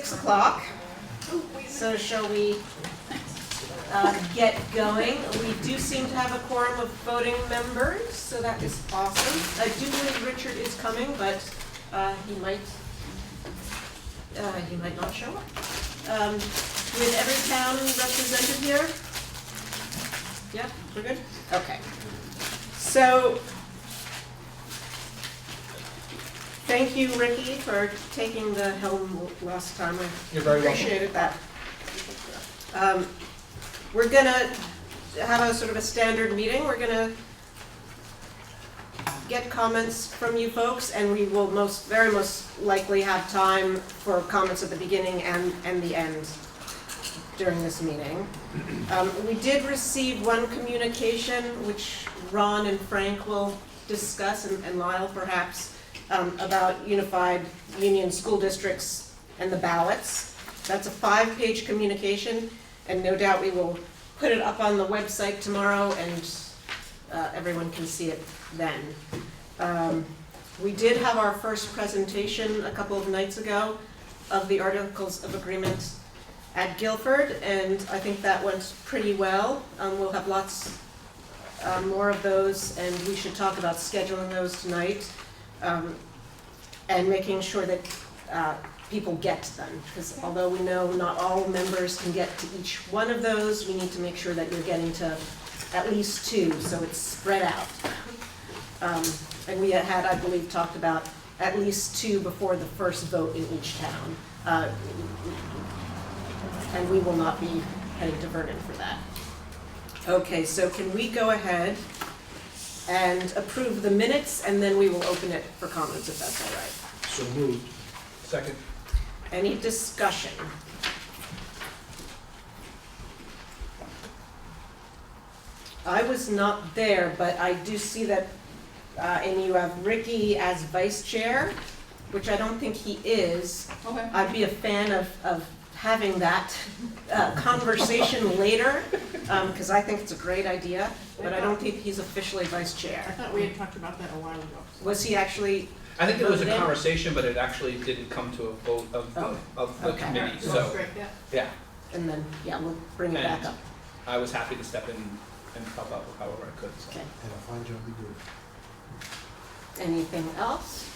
6 o'clock. So shall we get going? We do seem to have a quorum of voting members, so that is awesome. I do believe Richard is coming, but he might not show up. With every town represented here? Yeah, we're good? Okay. So, thank you, Ricky, for taking the helm last time. You're very welcome. Appreciated that. We're gonna have a sort of a standard meeting. We're gonna get comments from you folks, and we will very most likely have time for comments at the beginning and the end during this meeting. We did receive one communication, which Ron and Frank will discuss, and Lyle perhaps, about unified union school districts and the ballots. That's a 5-page communication, and no doubt we will put it up on the website tomorrow, and everyone can see it then. We did have our first presentation a couple of nights ago of the Articles of Agreement at Guilford, and I think that went pretty well. We'll have lots more of those, and we should talk about scheduling those tonight, and making sure that people get them, because although we know not all members can get to each one of those, we need to make sure that you're getting to at least 2, so it's spread out. And we had, I believe, talked about at least 2 before the first vote in each town. And we will not be heading to Vernon for that. Okay, so can we go ahead and approve the minutes, and then we will open it for comments if that's all right. So moved. Second. Any discussion? I was not there, but I do see that, and you have Ricky as vice chair, which I don't think he is. Okay. I'd be a fan of having that conversation later, because I think it's a great idea, but I don't think he's officially vice I chair. thought we had talked about that a while ago. Was he actually? I think there was a Voted in? conversation, but it actually didn't come to a vote of the Okay. committee, So, so, great, yeah. yeah. And then, yeah, we'll bring it back And up. I was happy to step in and help out however I could, so. Okay. And a fine job we do. Anything else?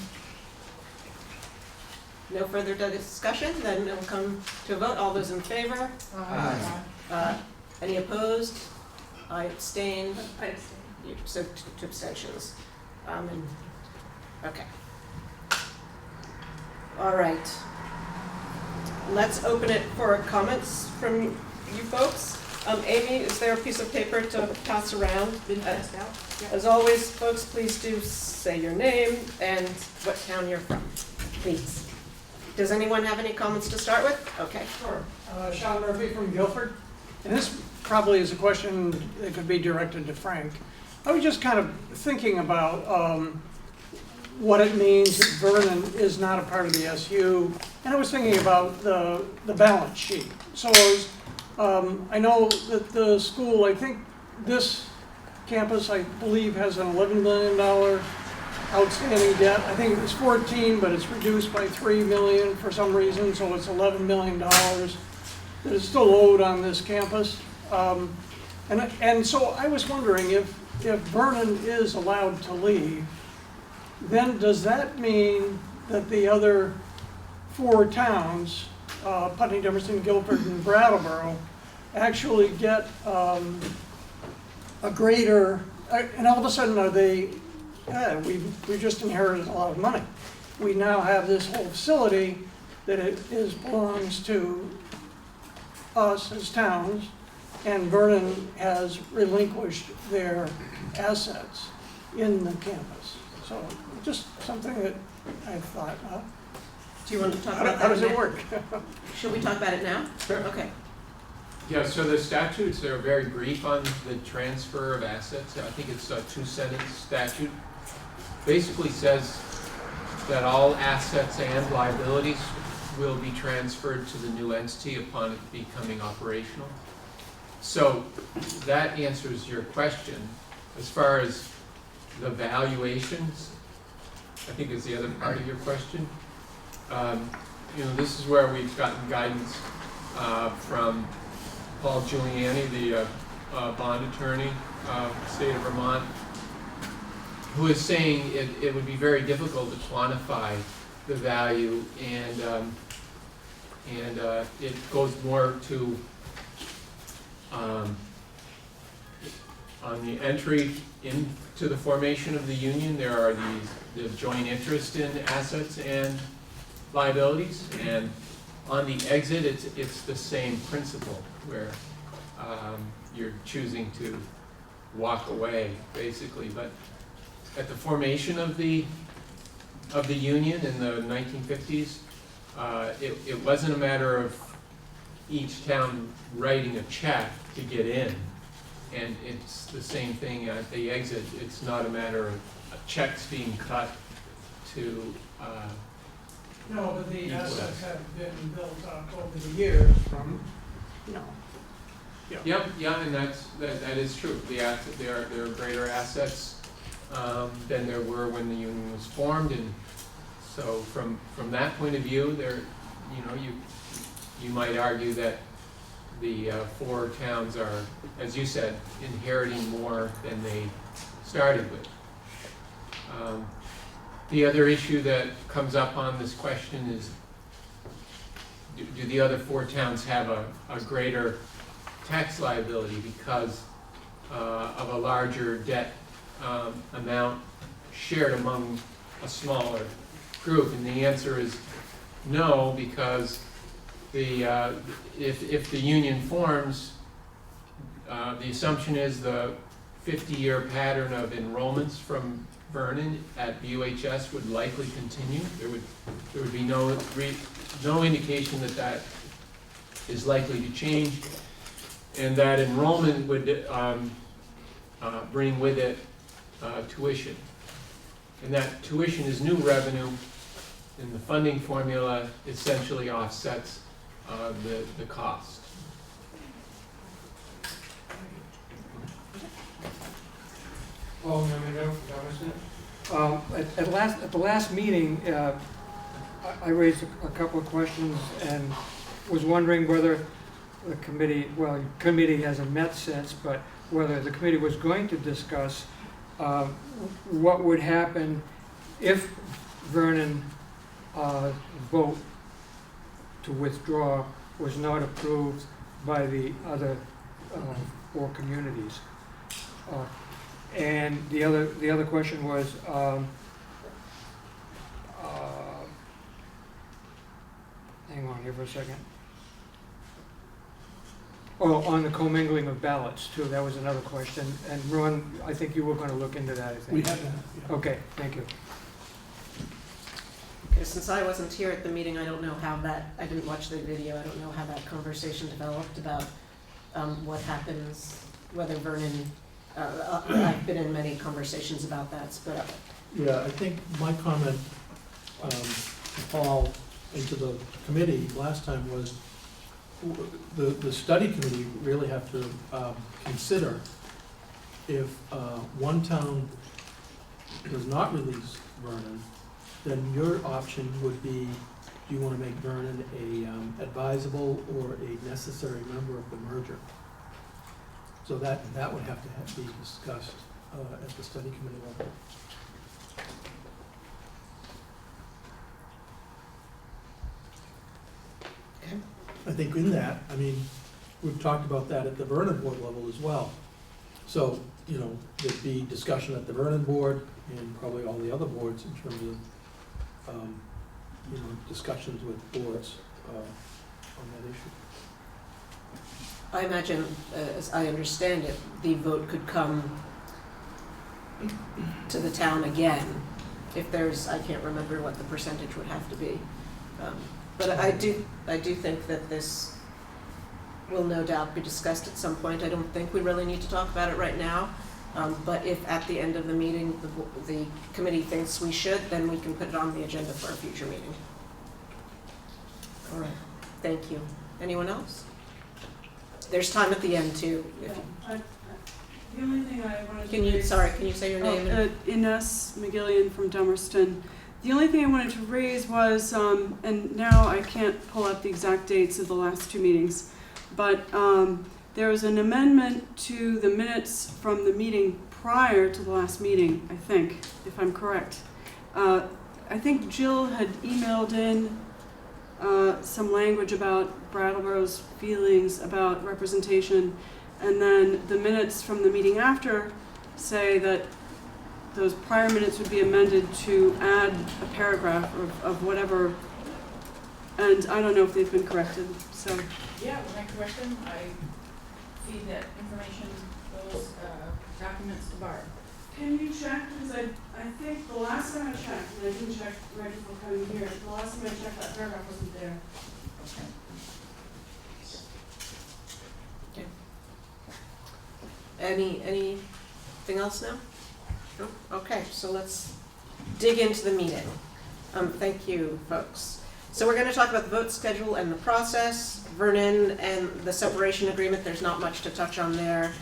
No further discussion, then we'll come to a vote. All those in favor? Aye. Any opposed? I abstain. I abstain. So 2 abstentions. Okay. All right. Let's open it for comments from you folks. Amy, is there a piece of paper to pass around? Been passed out? Yeah. As always, folks, please do say your name and what town you're from, please. Does anyone have any comments to start with? Okay. Sure. Sean Murphy from Guilford. And this probably is a question that could be directed to Frank. I was just kind of thinking about what it means that Vernon is not a part of the SU. And I was thinking about the balance sheet. So I know that the school, I think this campus, I believe, has an $11 million outstanding debt. I think it was 14, but it's reduced by $3 million for some reason, so it's $11 million that is still owed on this campus. And so I was wondering if Vernon is allowed to leave, then does that mean that the other 4 towns, Putney, Jefferson, Guilford, and Brattleboro, actually get a greater, and all of a sudden are they, we just inherited a lot of money. We now have this whole facility that belongs to us as towns, and Vernon has relinquished their assets in the campus. So just something that I thought, Do you want to talk about that? how does it now? work? Should we talk about it now? Sure. Okay. Yeah, so the statutes are very brief on the transfer of assets. I think it's a 2-sentence statute. Basically says that all assets and liabilities will be transferred to the new entity upon it becoming operational. So that answers your question. As far as the valuations, I think is the other part of your question. this is where we've gotten guidance from Paul Giuliani, the bond attorney of the state of Vermont, who is saying it would be very difficult to quantify the value, and it goes more to on the entry into the formation of the union, there are the joint interest in assets and liabilities, and on the exit, it's the same principle where you're choosing to walk away, basically. But at the formation of the union in the 1950s, it wasn't a matter of each town writing a check to get in, and it's the same thing at the exit. It's not a matter of checks being cut to No, but the Equal assets that. have been built up over the years from, Yep, yeah, and that is true. There are greater assets than there were when the union was formed, and so from that point of view, you might argue that the four towns are, as you said, inheriting more than they started with. The other issue that comes up on this question is, do the other four towns have a greater tax liability because of a larger debt amount shared among a smaller group? And the answer is no, because if the union forms, the assumption is the 50-year pattern of enrollments from Vernon at BUHS would likely continue. There would be no indication that is likely to change, and that enrollment would bring with it tuition. And that tuition is new revenue, and the funding formula essentially offsets the cost. Oh, at the last meeting, I raised a couple of questions and was wondering whether the committee hasn't met since, but whether the committee was going to discuss what would happen if Vernon vote to withdraw was not approved by the other four communities. And the other question was, hang on here for a second. Oh, on the commingling of ballots too, that was another question. And Ron, I think you were going to look into that, I think. we have that. Yeah. Okay, thank you. Okay, since I wasn't here at the meeting, I don't know how I didn't watch the video, I don't know how that conversation developed about what happens, whether Vernon, I've been in many conversations about that, but Yeah, I think my comment to Paul and to the committee last time was the study committee really have to consider if one town does not release Vernon, then your option would be, do you want to make Vernon a advisable or a necessary member of the merger? So that would have to be discussed at the study committee level. Okay. I think in that, I mean, we've talked about that at the Vernon board level as well. So, there'd be discussion at the Vernon board and probably all the other boards in terms of, discussions with boards on that issue. I imagine, as I understand it, the vote could come to the town again if there's, I can't remember what the percentage would have to be. But I do think that this will no doubt be discussed at some point. I don't think we really need to talk about it right now. But if at the end of the meeting, the committee thinks we should, then we can put it on the agenda for a future meeting. All right, thank you. Anyone else? There's time at the end too. The only thing I wanted to Can you say your name? Ines McGillian from Dummerston. The only thing I wanted to raise was, and now I can't pull up the exact dates of the last two meetings, but there was an amendment to the minutes from the meeting prior to the last meeting, I think, if I'm correct. I think Jill had emailed in some language about Brattleboro's feelings about representation, and then the minutes from the meeting after say that those prior minutes would be amended to add a paragraph of whatever, and I don't know if they've been corrected, so. Yeah, when I correct them, I feed that information, those documents to Barb. Can you check, because I think the last time I checked, and I didn't check right before coming here, the last time I checked, that paragraph wasn't there. Anything else now? No? Okay, so let's dig into the meeting. Thank you, folks. So we're going to talk about the vote schedule and the process. Vernon and the separation agreement, there's not much to touch on there.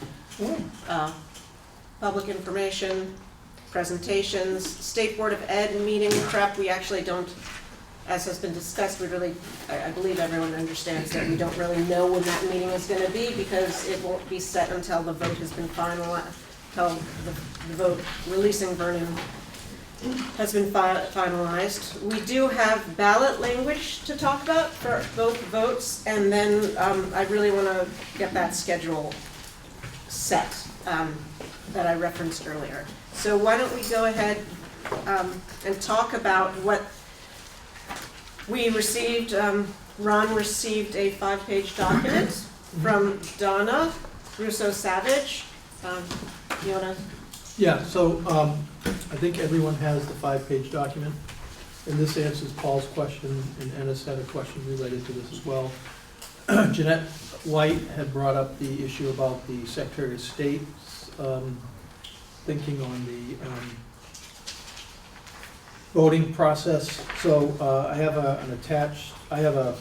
Public information, presentations, State Board of Ed meeting prep, we actually don't, as has been discussed, we really, I believe everyone understands that we don't really know when that meeting is going to be because it won't be set until the vote has been finalized, until the vote releasing Vernon has been finalized. We do have ballot language to talk about for both votes, and then I really want to get that schedule set that I referenced earlier. So why don't we go ahead and talk about what we received. Ron received a 5-page document from Donna Russo-Savage. You want to? Yeah, so I think everyone has the 5-page document, and this answers Paul's question, and Ennis had a question related to this as well. Jeanette White had brought up the issue about the Secretary of State's thinking on the voting process. So I have an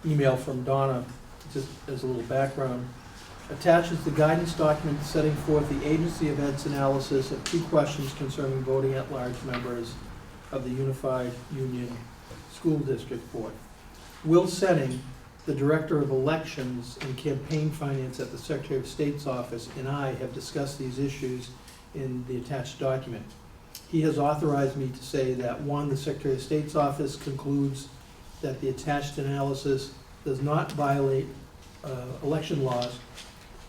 email from Donna, just as a little background. Attaches the guidance document setting forth the agency of Ed's analysis of 2 questions concerning voting at large members of the Unified Union School District Board. Will Senning, the Director of Elections and Campaign Finance at the Secretary of State's office, and I have discussed these issues in the attached document. He has authorized me to say that 1, the Secretary of State's office concludes that the attached analysis does not violate election laws,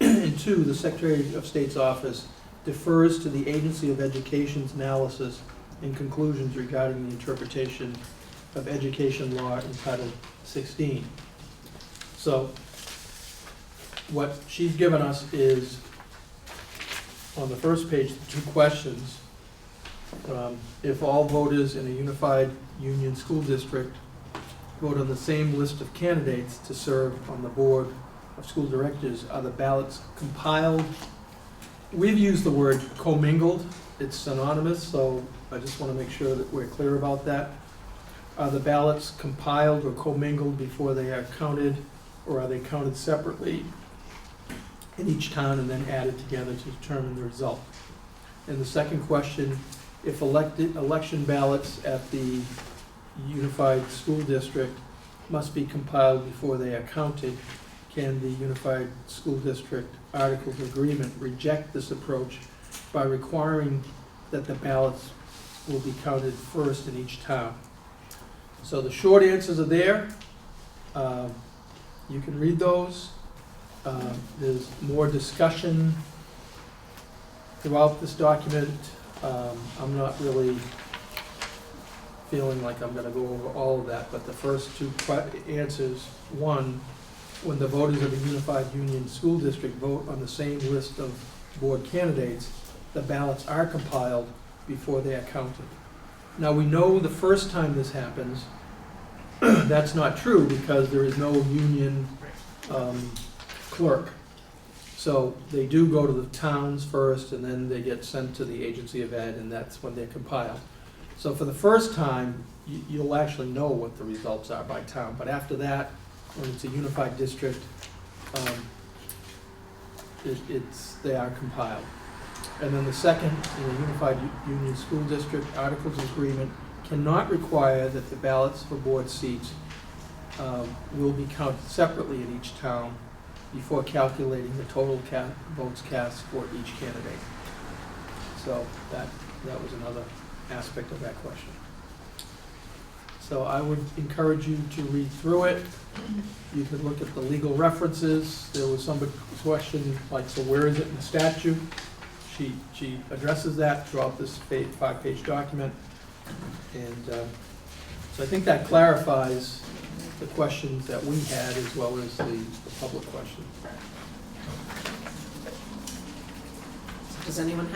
and 2, the Secretary of State's office defers to the Agency of Education's analysis and conclusions regarding the interpretation of education law in Title 16. So what she's given us is, on the first page, the 2 questions. If all voters in a unified union school district vote on the same list of candidates to serve on the board of school directors, are the ballots compiled? We've used the word commingled. It's synonymous, so I just want to make sure that we're clear about that. Are the ballots compiled or commingled before they are counted, or are they counted separately in each town and then added together to determine the result? And the second question, if election ballots at the unified school district must be compiled before they are counted, can the unified school district articles of agreement reject this approach by requiring that the ballots will be counted first in each town? So the short answers are there. You can read those. There's more discussion throughout this document. I'm not really feeling like I'm going to go over all of that, but the first 2 answers, 1, when the voters of a unified union school district vote on the same list of board candidates, the ballots are compiled before they are counted. Now, we know the first time this happens, that's not true because there is no union clerk. So they do go to the towns first, and then they get sent to the Agency of Ed, and that's when they're compiled. So for the first time, you'll actually know what the results are by town, but after that, when it's a unified district, they are compiled. And then the second, in a unified union school district, articles of agreement cannot require that the ballots for board seats will be counted separately in each town before calculating the total votes cast for each candidate. So that was another aspect of that question. So I would encourage you to read through it. You could look at the legal references. There was some question like, so where is it in the statute? She addresses that throughout this 5-page document. And so I think that clarifies the questions that we had as well as the public questions. Does anyone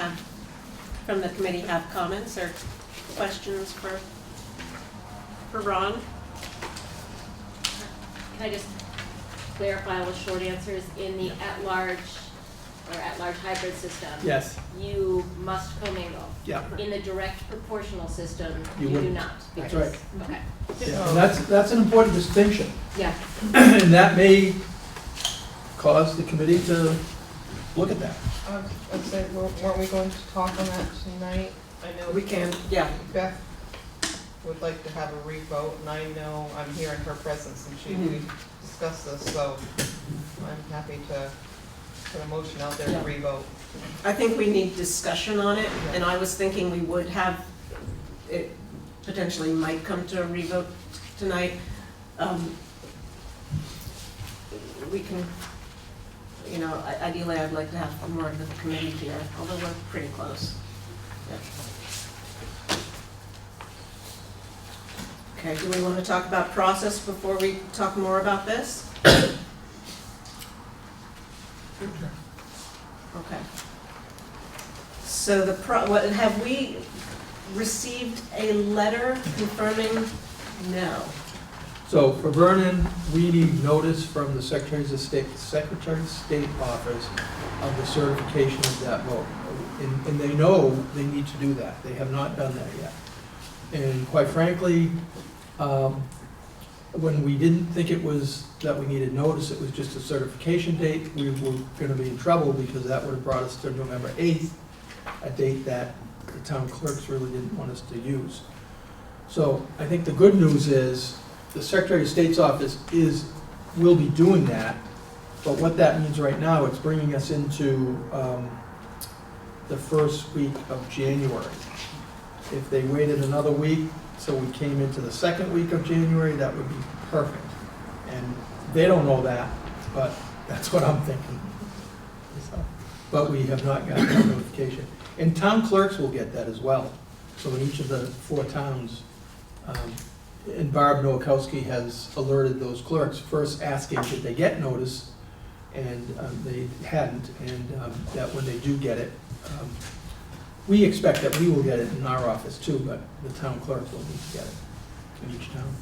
from the committee have comments or questions for Ron? Can I just clarify with short answers? In the at-large hybrid system, Yes. you must commingle. Yeah. In the direct proportional system, You you do wouldn't. not. That's because- right. Okay. Yeah, and that's an important distinction. Yeah. And that may cause the committee to look at that. I'd say, weren't we going to talk on that tonight? I know We can, yeah. Beth would like to have a revote, and I know I'm here in her presence, and we discussed this, so I'm happy to put a motion out there to revote. I think we need discussion on it, and I was thinking we would have, it potentially might come to a revote tonight. We can, you know, ideally I'd like to have more of the committee here, although we're pretty close. Yeah. Okay, do we want to talk about process before we talk more about this? Okay. So have we received a letter confirming? No. So for Vernon, we need notice from the Secretary of State office of the certification of that vote. And they know they need to do that. They have not done that yet. And quite frankly, when we didn't think it was that we needed notice, it was just a certification date, we were going to be in trouble because that would have brought us to November 8th, a date that the town clerks really didn't want us to use. So I think the good news is the Secretary of State's office will be doing that, but what that means right now, it's bringing us into the first week of January. If they waited another week, so we came into the second week of January, that would be perfect. And they don't know that, but that's what I'm thinking. So, but we have not gotten that notification. And town clerks will get that as well. So in each of the 4 towns, and Barb Nowakowski has alerted those clerks, first asking did they get notice, and they hadn't, and that when they do get it, we expect that we will get it in our office too, but the town clerk will need to get it in each town.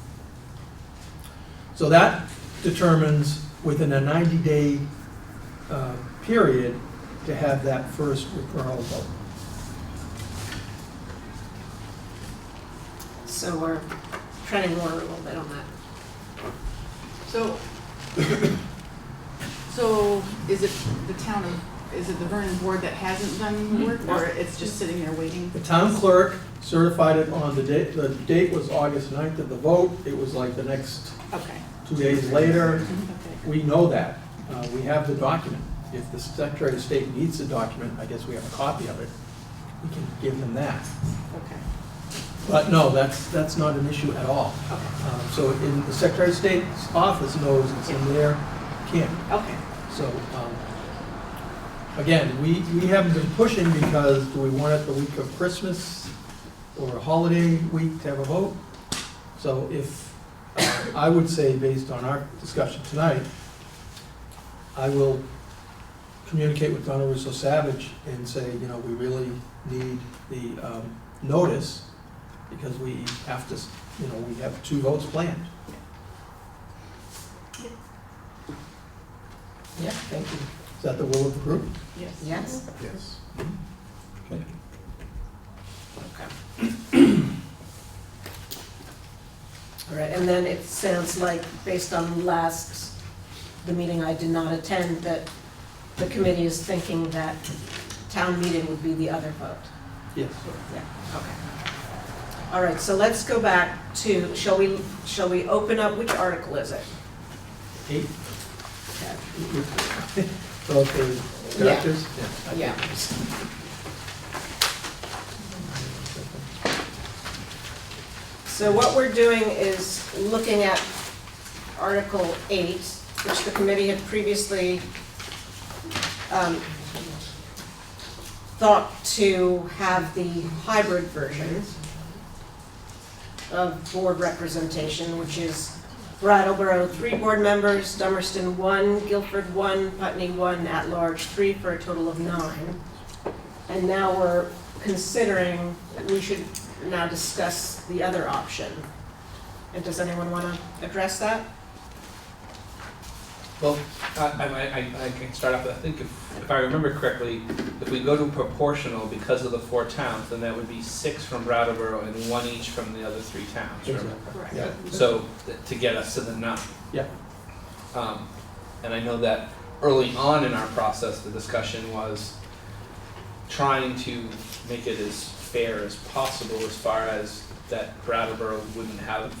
So that determines within a 90-day period to have that first referral vote. So we're treading water a little bit on that. So is it the Vernon board that hasn't done the work, or it's just sitting there waiting? The town clerk certified it on the date was August 9th of the vote. It was like the next Okay. 2 days later. Okay. We know that. We have the document. If the Secretary of State needs the document, I guess we have a copy of it. We can give them that. Okay. But no, that's not an issue at all. So in the Secretary of State's office knows it's in their camp. Okay. So, again, we haven't been pushing because do we want it the week of Christmas or a holiday week to have a vote? So if, I would say based on our discussion tonight, I will communicate with Donna Russo Savage and say, you know, we really need the notice because we have to, you know, we have 2 votes planned. Yeah, thank you. Is that the will of the group? Yes. Yes? Yes. Okay. All right, and then it sounds like, based on the meeting I did not attend, that the committee is thinking that town meeting would be the other vote. Yes. Yeah, okay. All right, so let's go back to, shall we open up, which article is it? 8, Okay. so the directors? Yeah. So what we're doing is looking at Article 8, which the committee had previously thought to have the hybrid version of board representation, which is Brattleboro 3 board members, Dummerston 1, Guilford 1, Putney 1, at-large 3, for a total of 9. And now we're considering that we should now discuss the other option. And does anyone want to address that? Well, I can start off with, I think if I remember correctly, if we go to proportional because of the 4 towns, then that would be 6 from Brattleboro and 1 each from the other 3 towns, remember? Correct. Yeah. So, to get us to the 9. Yeah. And I know that early on in our process, the discussion was trying to make it as fair as possible as far as that Brattleboro wouldn't have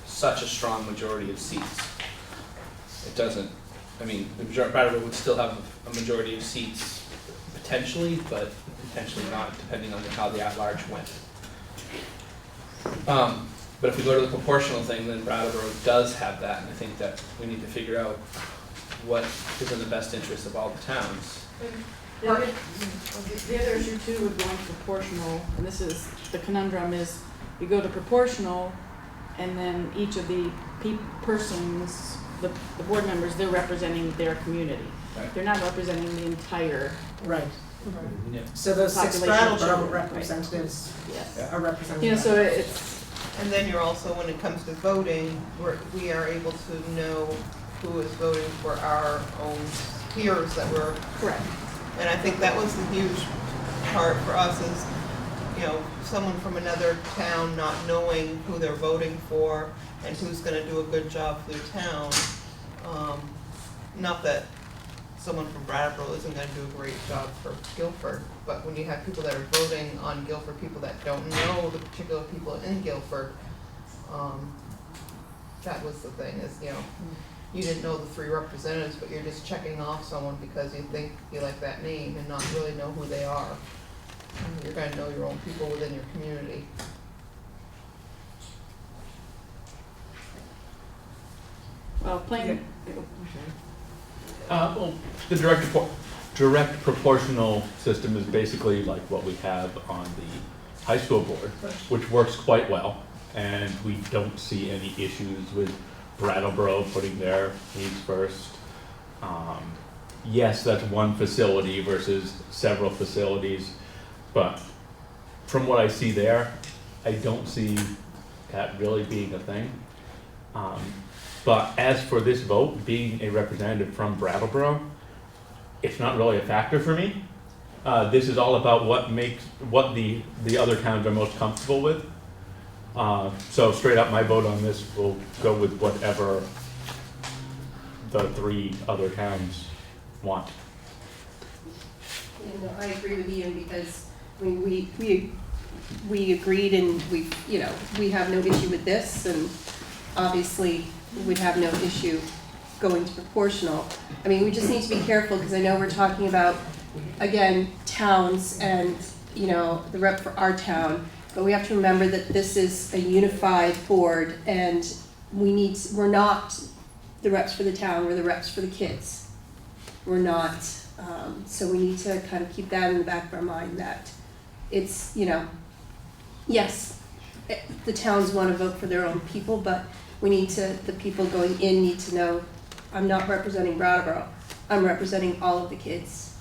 such a strong majority of seats. It doesn't, I mean, Brattleboro would still have a majority of seats potentially, but potentially not, depending on how the at-large went. But if we go to the proportional thing, then Brattleboro does have that, and I think that we need to figure out what is in the best interest of all the towns. The other issue too with going to proportional, and this is, the conundrum is, you go to proportional, and then each of the persons, the board members, they're representing their community. Right. They're not representing the entire, Right. Yeah. So those 6 Population Brattleboro children, right. representatives yes. are representing. You know, so it's, And then you're also, when it comes to voting, we are able to know who is voting for our own peers that we're, correct. and I think that was the huge part for us is, you know, someone from another town not knowing who they're voting for and who's gonna do a good job for their town. Not that someone from Brattleboro isn't gonna do a great job for Guilford, but when you have people that are voting on Guilford, people that don't know the particular people in Guilford, that was the thing, is, you know, you didn't know the 3 representatives, but you're just checking off someone because you think you like that name and not really know who they are. You're gonna know your own people within your community. Well, plain, Well, the direct proportional system is basically like what we have on the high school board, which works quite well, and we don't see any issues with Brattleboro putting their needs first. Yes, that's one facility versus several facilities, but from what I see there, I don't see that really being a thing. But as for this vote, being a representative from Brattleboro, it's not really a factor for me. This is all about what the other towns are most comfortable with. So straight up, my vote on this will go with whatever the 3 other towns want. You know, I agree with Ian because we agreed and we have no issue with this, and obviously we'd have no issue going to proportional. I mean, we just need to be careful because I know we're talking about, again, towns and, you know, the rep for our town, but we have to remember that this is a unified board and we're not the reps for the town, we're the reps for the kids. We're not, so we need to kind of keep that in the back of our mind that it's, you know, yes, the towns want to vote for their own people, but the people going in need to know, I'm not representing Brattleboro, I'm representing all of the kids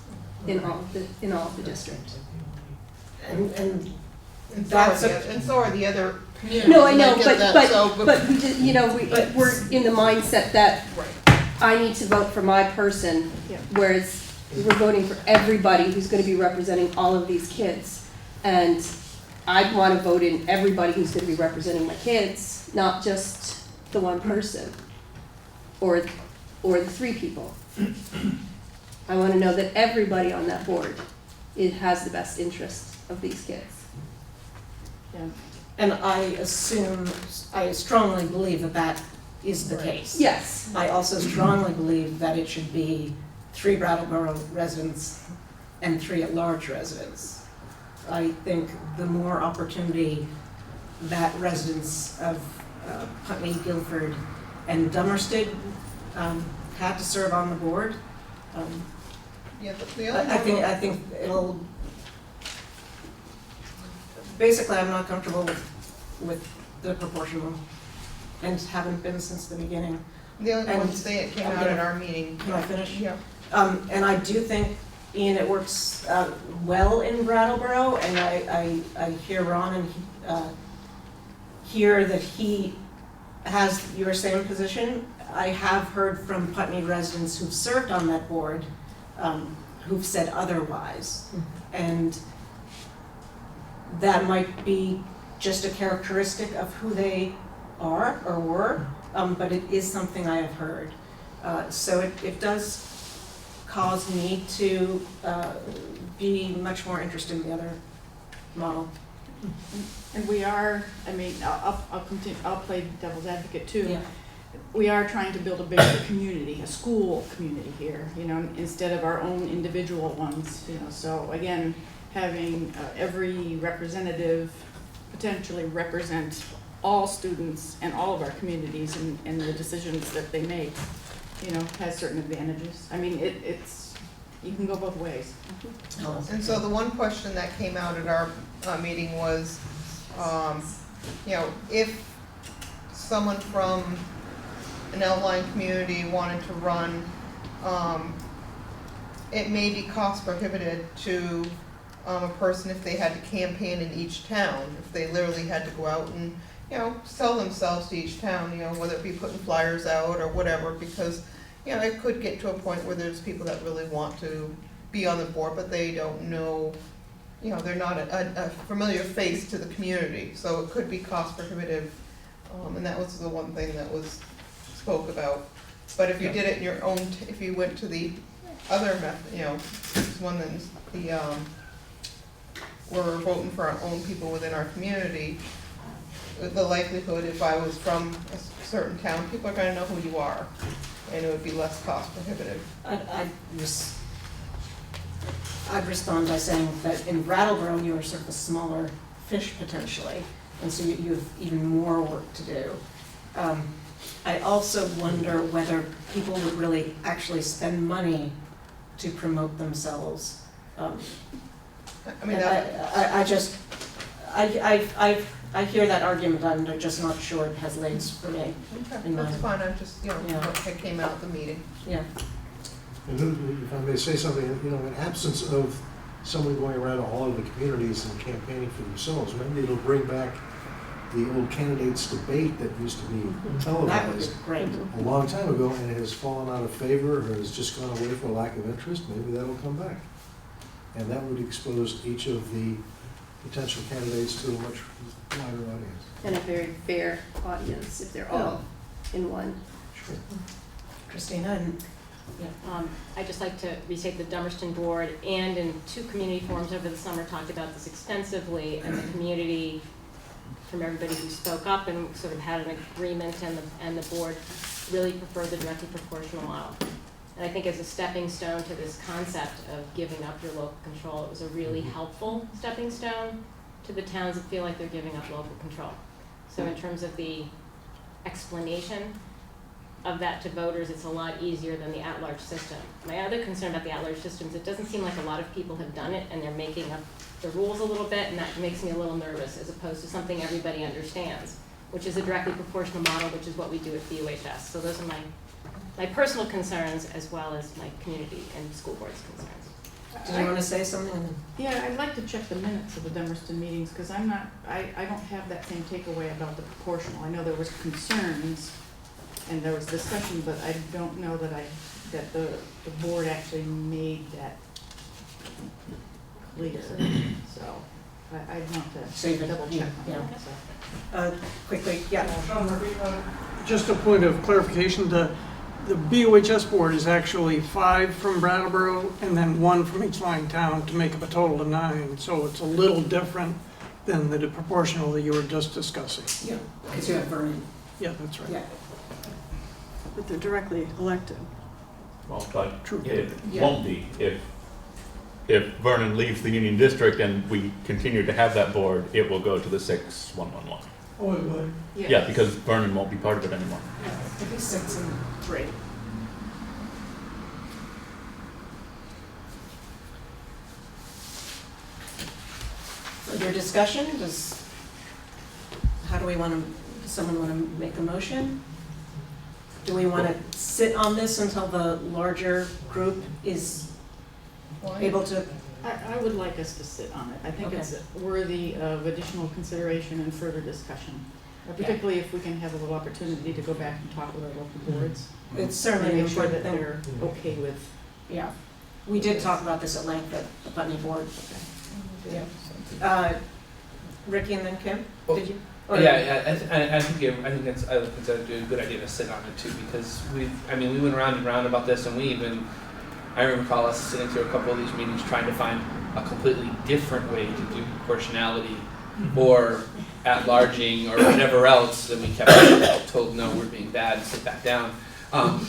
in all of the district. And so are the other communities. No, I know, And get that, but we just, you know, we're in the mindset that Right. I need to vote for my person, Yeah. whereas we're voting for everybody who's gonna be representing all of these kids. And I'd wanna vote in everybody who's gonna be representing my kids, not just the one person, or the 3 people. I wanna know that everybody on that board has the best interest of these kids. yeah. And I strongly believe that that is the case. Yes. I also strongly believe that it should be 3 Brattleboro residents and 3 at-large residents. I think the more opportunity that residents of Putney, Guilford, and Dummersted had to serve on the board, Yeah, but the only I think it'll, basically, I'm not comfortable with the proportional, and haven't been since the beginning. The only And- one thing that came out at our meeting. Can I finish? Yeah. And I do think, Ian, it works well in Brattleboro, and I hear Ron and hear that he has your same position. I have heard from Putney residents who've served on that board, who've said otherwise. And that might be just a characteristic of who they are or were, but it is something I have heard. So it does cause me to be much more interested in the other model. And we are, I mean, I'll continue, I'll play devil's advocate too. Yeah. We are trying to build a bigger community, a school community here, you know, instead of our own individual ones, you know. So again, having every representative potentially represent all students and all of our communities and the decisions that they make, you know, has certain advantages. I mean, it's, you can go both ways. And so the one question that came out at our meeting was, you know, if someone from an outlying community wanted to run, it may be cost prohibitive to a person if they had to campaign in each town, if they literally had to go out and, you know, sell themselves to each town, you know, whether it be putting flyers out or whatever, because, you know, it could get to a point where there's people that really want to be on the board, but they don't know, you know, they're not a familiar face to the community, so it could be cost prohibitive, and that was the one thing that was spoke about. But if you did it in your own, if you went to the other method, you know, one that's the, we're voting for our own people within our community, the likelihood if I was from a certain town, people are gonna know who you are, and it would be less cost prohibitive. I'd respond by saying that in Brattleboro, you're sort of a smaller fish potentially, and so you have even more work to do. I also wonder whether people would really actually spend money to promote themselves. I mean, And I hear that argument, I'm just not sure it has legs for me. okay, in that's mind. fine, I'm just, you know, Yeah. what came out at the meeting. Yeah. And if I may say something, you know, in absence of someone going around to all of the communities and campaigning for themselves, maybe it'll bring back the old candidates debate that used to be That would be televised great. a long time ago, and it has fallen out of favor or has just gone away for lack of interest. Maybe that'll come back. And that would expose each of the potential candidates to a much wider audience. And a very fair audience if they're all in one. Sure. Christina, and I'd just like to restate the Dummerston board and in 2 community forums over the summer talked about this extensively, and the community, from everybody who spoke up and sort of had an agreement, and the board really preferred the directly proportional model. And I think as a stepping stone to this concept of giving up your local control, it was a really helpful stepping stone to the towns that feel like they're giving up local control. So in terms of the explanation of that to voters, it's a lot easier than the at-large system. My other concern about the at-large system is it doesn't seem like a lot of people have done it, and they're making up the rules a little bit, and that makes me a little nervous, as opposed to something everybody understands, which is a directly proportional model, which is what we do at BUHS. So those are my personal concerns, as well as my community and school board's concerns. did you want to say something? Yeah, I'd like to check the minutes of the Dummerston meetings, because I don't have that same takeaway about the proportional. I know there was concerns and there was discussion, but I don't know that the board actually made that clear. So I'd want Save to it, double check on yeah. that, so. Quickly, yeah. Sean Murphy, just a point of clarification, the BUHS board is actually 5 from Brattleboro and then 1 from each line town to make up a total of 9, so it's a little different than the proportional that you were just discussing. Yeah, because you have Vernon. Yeah, that's right. Yeah. But they're directly elected. Well, but True. it Yeah. won't be if Vernon leaves the Union District and we continue to have that board, it will go to the 6-1-1-1. Oh, it would. Yeah, because Vernon won't be part of it anymore. It'd be 6 and 3. Further discussion, how do we want to, does someone want to make a motion? Do we want to sit on this until the larger group is able to? I would like us to sit on it. I think Okay. it's worthy of additional consideration and further discussion. Particularly if we can have a little opportunity to go back and talk with our local boards. It's certainly And an make sure that important thing. they're okay with. Yeah, we did talk about this at length at the Putney Board. Ricky and then Kim, did you? Or- Yeah, I think it's a good idea to sit on it too, because we went round and round about this, and I recall us sitting through a couple of these meetings trying to find a completely different way to do proportionality or at-larging or whatever else, and we kept told, no, we're being bad, sit back down, and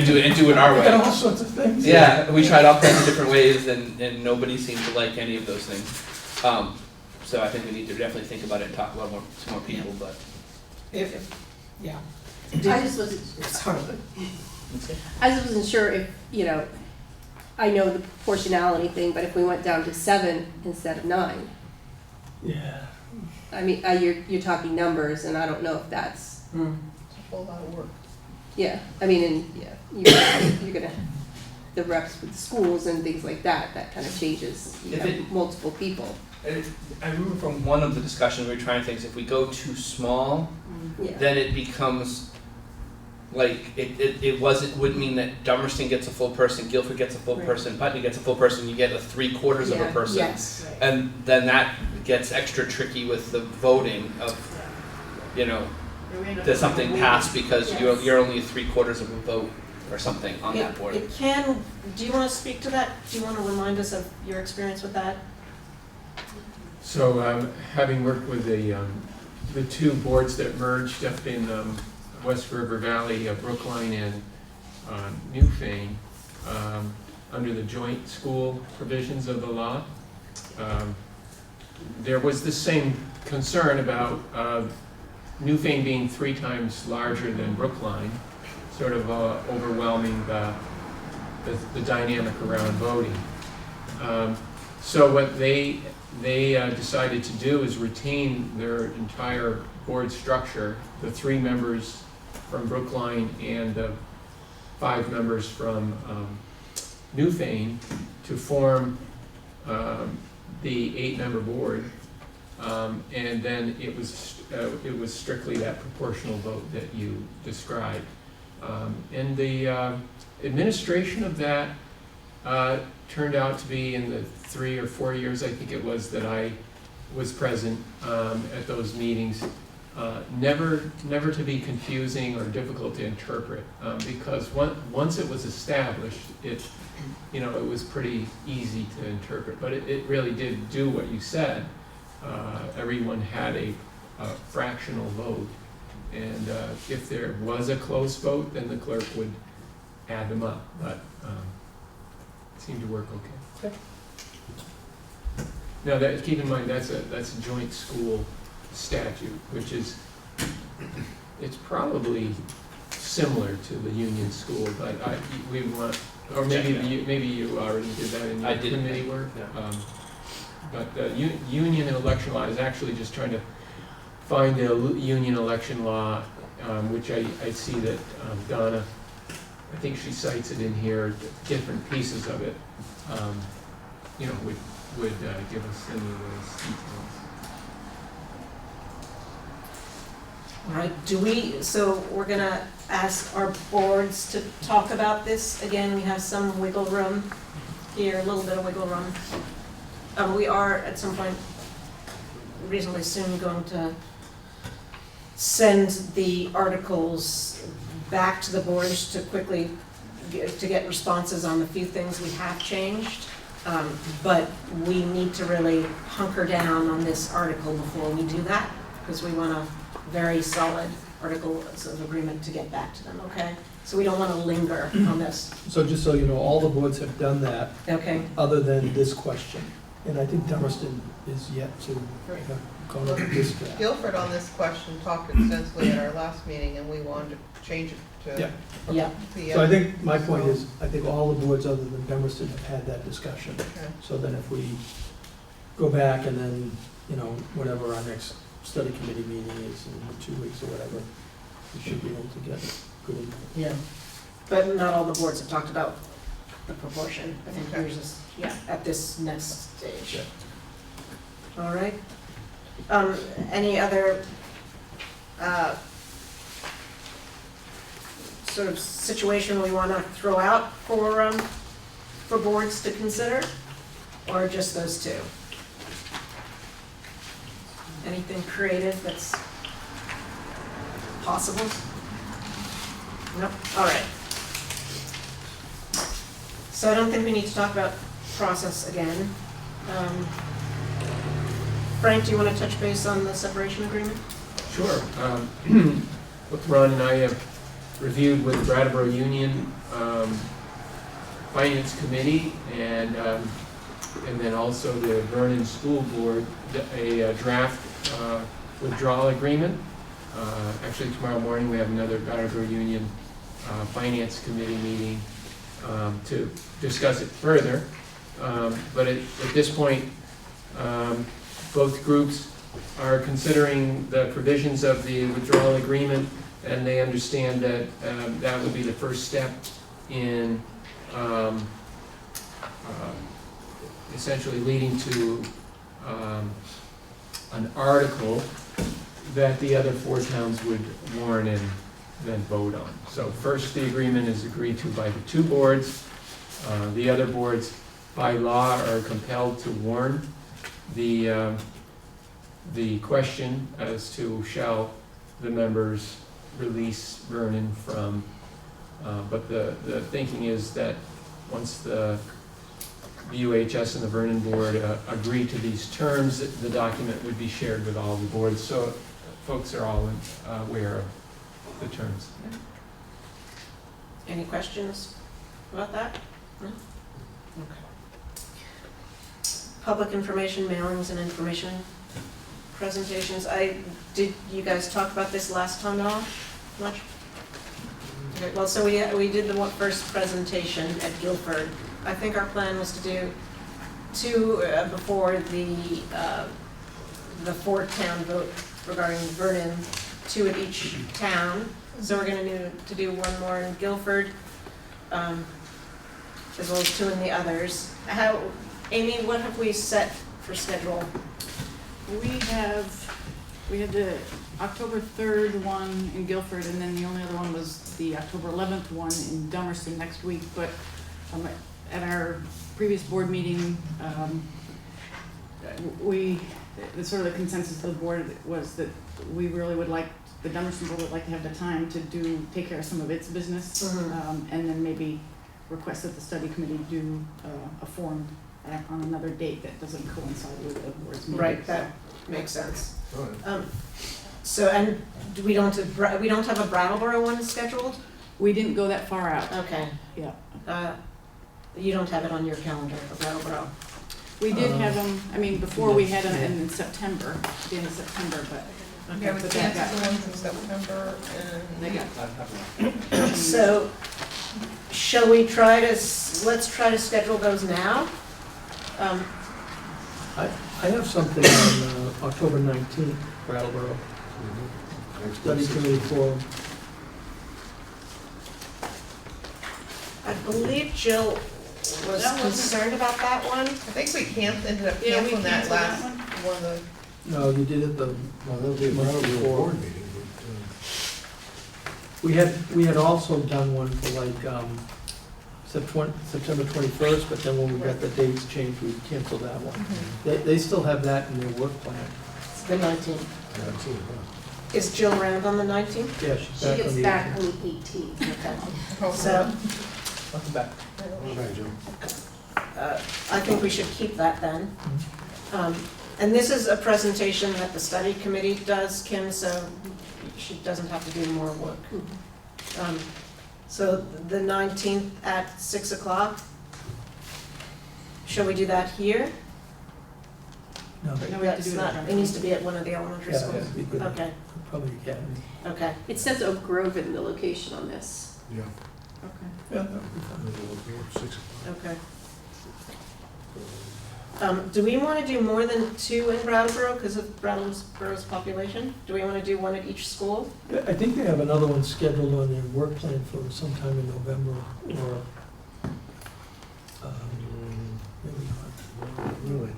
do it our way. And all sorts of things. Yeah, we tried all kinds of different ways, and nobody seemed to like any of those things. So I think we need to definitely think about it and talk about some more people, but. Yeah. I just wasn't, Sorry. I just wasn't sure if, I know the proportionality thing, but if we went down to 7 instead of 9. Yeah. I mean, you're talking numbers, and I don't know if that's, It's a whole lot of work. yeah, I mean, and, yeah, you're gonna, the reps with the schools and things like that, that kind of changes. You If have it- multiple people. I remember from one of the discussions, we were trying things, if we go too small, Yeah. then it becomes, like, it wouldn't mean that Dummerston gets a full person, Guilford gets a full Right. person, Putney gets a full person, you get a 3/4 of a Yeah, person. yes. And then that gets extra tricky with the voting of, does something pass because Yes. you're only 3/4 of a vote or something on that board. It can, do you want to speak to that? Do you want to remind us of your experience with that? So, having worked with the two boards that merged up in West River Valley, Brookline and Newfane, under the joint school provisions of the law, there was the same concern about Newfane being 3 times larger than Brookline, sort of overwhelming the dynamic around voting. So what they decided to do is retain their entire board structure, the 3 members from Brookline and the 5 members from Newfane, to form the 8-member board. And then it was strictly that proportional vote that you described. And the administration of that turned out to be, in the 3 or 4 years, I think it was, that I was present at those meetings, never to be confusing or difficult to interpret, because once it was established, it was pretty easy to interpret, but it really did do what you said. Everyone had a fractional vote, and if there was a close vote, then the clerk would add them up, but it seemed to work okay. Now, keep in mind, that's a joint school statute, which is, it's probably similar to the union school, but we want, or maybe you already did that in your committee work. Yeah. But union and election law is actually just trying to find the union election law, which I see that Donna, I think she cites it in here, different pieces of it, would give us any of those details. All right, so we're gonna ask our boards to talk about this. Again, we have some wiggle room here, a little bit of wiggle room. We are at some point reasonably soon going to send the articles back to the boards to quickly get responses on the few things we have changed. But we need to really hunker down on this article before we do that, because we want a very solid article of agreement to get back to them, okay? So we don't want to linger on this, So just so you know, all the boards have done that, okay? other than this question. And I think Dummerston is yet to have gone over this draft. Guilford on this question talked extensively at our last meeting, and we wanted to change it to. Yeah. Yeah, the, So I think, my point is, I think all the boards other than Dummerston have had that discussion. Okay. So then if we go back and then, whatever our next study committee meeting is in 2 weeks or whatever, we should be able to get good input. yeah. But not all the boards have talked about the proportion. I think Okay. yours is, yeah, at this next stage. Yeah. All right. Any other, sort of situation we want to throw out for boards to consider? Or just those two? Anything creative that's possible? Nope, all right. So I don't think we need to talk about process again. Frank, do you want to touch base on the separation agreement? Sure. What Ron and I have reviewed with the Brattleboro Union Finance Committee and then also the Vernon School Board, a draft withdrawal agreement. Actually, tomorrow morning we have another Brattleboro Union Finance Committee meeting to discuss it further. But at this point, both groups are considering the provisions of the withdrawal agreement, and they understand that that would be the first step in essentially leading to an article that the other four towns would warn and then vote on. So first, the agreement is agreed to by the two boards. The other boards, by law, are compelled to warn the question as to shall the members release Vernon from, but the thinking is that once the BUHS and the Vernon board agree to these terms, the document would be shared with all the boards, so folks are all aware of the terms. Any questions about that? No? Okay. Public information mailings and information presentations. Did you guys talk about this last time at all? Much? Okay, well, so we did the first presentation at Guilford. I think our plan was to do two before the four-town vote regarding Vernon, two at each town. So we're going to do one more in Guilford, as well as two in the others. Amy, what have we set for schedule? We had the October 3rd one in Guilford, and then the only other one was the October 11th one in Dummerston next week. But at our previous board meeting, the sort of the consensus of the board was that we really would like, the Dummerston board would like to have the time to take care of some of its business, and then maybe request that the study committee do a formed act on another date that doesn't coincide with the board's meeting. Right, that makes sense. All right. So, and we don't have a Brattleboro one scheduled? We didn't go that far out. Okay. Yeah. You don't have it on your calendar for Brattleboro? We did have them, before we had them in September, the end of September, but. Yeah, we but canceled that the ones in September They and. got, So, shall we let's try to schedule those now? I have something on October 19th, Brattleboro, Next study Wednesday. committee forum. I believe Jill was That wasn't- concerned about that one. I think we ended up Yeah, we canceling that canceled that last one. one of the. No, you did it the, Well, that'll be a Month Brattleboro before. board meeting, we had also done one for like, September 21st, but then when we got the dates changed, we canceled that one. They still have that in their work plan. It's the 19th. but, that's it, huh? Is Jill around on the 19th? Yeah, she's She back gets on the. back on the 18th. Okay. Oh, So, Welcome back. All right, Joe. I think we should keep that then. And this is a presentation that the study committee does, Kim, so she doesn't have to do more work. So the 19th at 6 o'clock. Shall we do that here? No, No, we have to do it That's at not, it needs to be at one of the elementary yeah, schools. that'd be good. Okay, Probably Academy. okay. It says Oak Grove in the location on this. Yeah. Okay. Yeah, that would be fine. 6 o'clock. Okay. Do we want to do more than 2 in Brattleboro because of Brattleboro's population? Do we want to do one at each school? I think they have another one scheduled on their work plan for sometime in November or, maybe not. Really?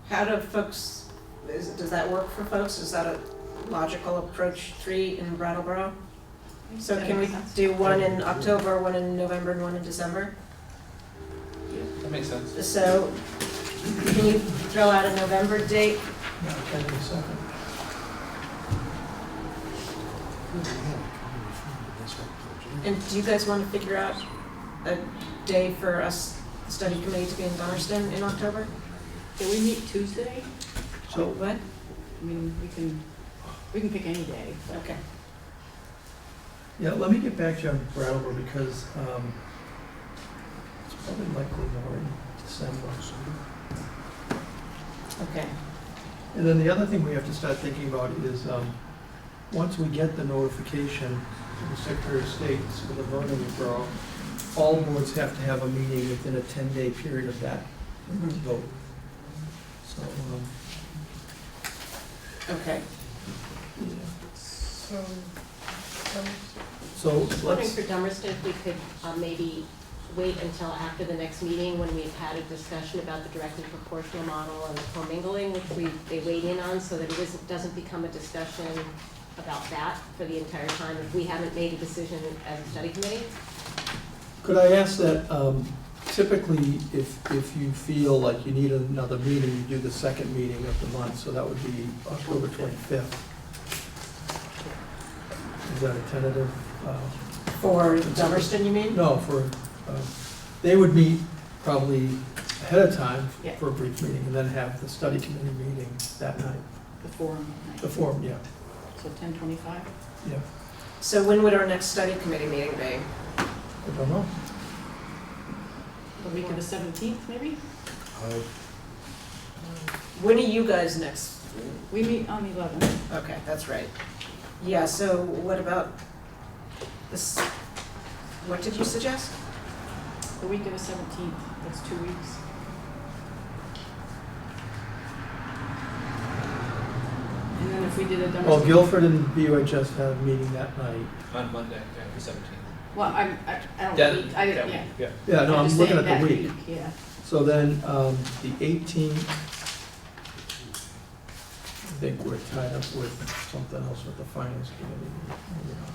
How do folks, does that work for folks? Is that a logical approach, 3 in Brattleboro? So That can we makes sense. do 1 in October, 1 in November, and 1 in December? That makes sense. So can you throw out a November date? Yeah, kind of a second. And do you guys want to figure out a day for us, the study committee, to be in Dummerston in October? Can we meet Tuesday? So, What? I mean, we can pick any day. but- Okay. yeah, let me get back to you on Brattleboro because, it's probably likely more in December. Okay. And then the other thing we have to start thinking about is, once we get the notification to the Secretary of State for the Vernon withdrawal, all boards have to have a meeting within a 10-day period of that vote. So, Okay. yeah. So, So I was wondering let's, for Dummerston, if we could maybe wait until after the next meeting when we've had a discussion about the directly proportional model and the commingling, which they weighed in on, so that it doesn't become a discussion about that for the entire time if we haven't made a decision as a study committee. could I ask that, typically, if you feel like you need another meeting, you do the second meeting of the month, so that would be October 25th. Is that a tentative? For Dummerston, you mean? No, they would meet probably ahead of time Yeah. for a brief meeting, and then have the study committee meeting that night. The forum night. The forum, yeah, So 10:25? yeah. So when would our next study committee meeting be? I don't know. The week of the 17th, maybe? When are you guys next? We meet on the 11th. Okay, that's right. Yeah, so what about this, what did you suggest? The week of the 17th, that's 2 weeks. And then if we did a Dummerston. Well, Guilford and BUHS have a meeting that night. On Monday, the 17th. Well, I don't, That- I that didn't, week, yeah. Yeah, no, I'm just looking saying at the that week. Yeah. So then, the 18th, I think we're tied up with something else with the finance committee. Maybe not.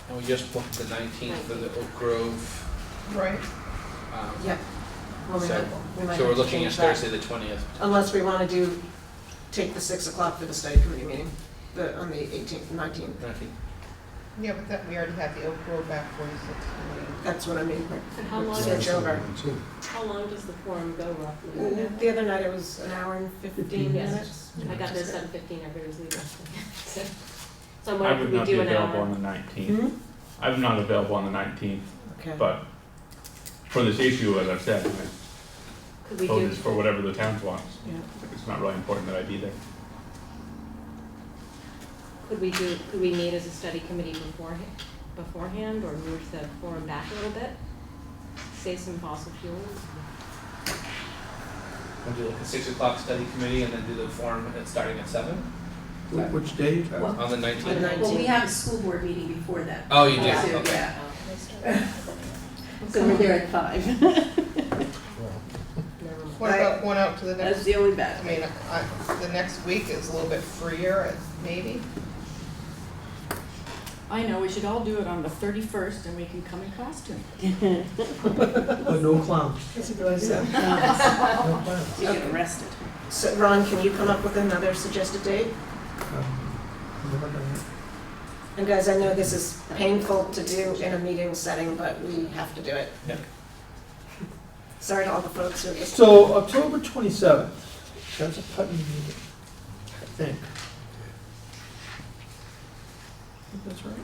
And we just booked the 19th for the Oak Grove. right, Yeah. Well, we So- might So have we're to looking at change that. Thursday, the 20th. Unless we want to take the 6 o'clock for the study committee meeting, on the 18th, 19th. 19th. yeah, but that, we already had the Oak Grove Act 46 meeting. That's what I mean. And how long Switch over. How long does the forum go roughly? The other night it was an hour and 15 Yes. minutes. I got this at 7:15, everybody was leaving. So I'm I wondering, would could we not do be an available hour? on the 19th. Hmm? I'm not available on the 19th, Okay. but for this issue, as I've said, I Could we vote do, is for whatever the town wants. Yeah. It's not really important that I be there. could we meet as a study committee beforehand, or move the forum back a little bit? Save some fossil fuels? We'll do like a 6 o'clock study committee and then do the forum starting at 7 Which day? you trying? Well, on the On the 19th. 19th. Well, we have a school board meeting before that. Oh, you do? Yeah. Okay. Yeah. So we're there at 5. What I- about going out to the That's next, the only I bad. mean, the next week is a little bit freer, maybe? I know, we should all do it on the 31st and we can come in costume. But no clowns. That's a good idea. No clowns. You get arrested. So Ron, can you come up with another suggested date? Never done it. And guys, I know this is painful to do in a meeting setting, but we have to do it. Yeah. Sorry to all the folks who are listening. So October 27th, that's a Putney meeting, I think. I think that's right.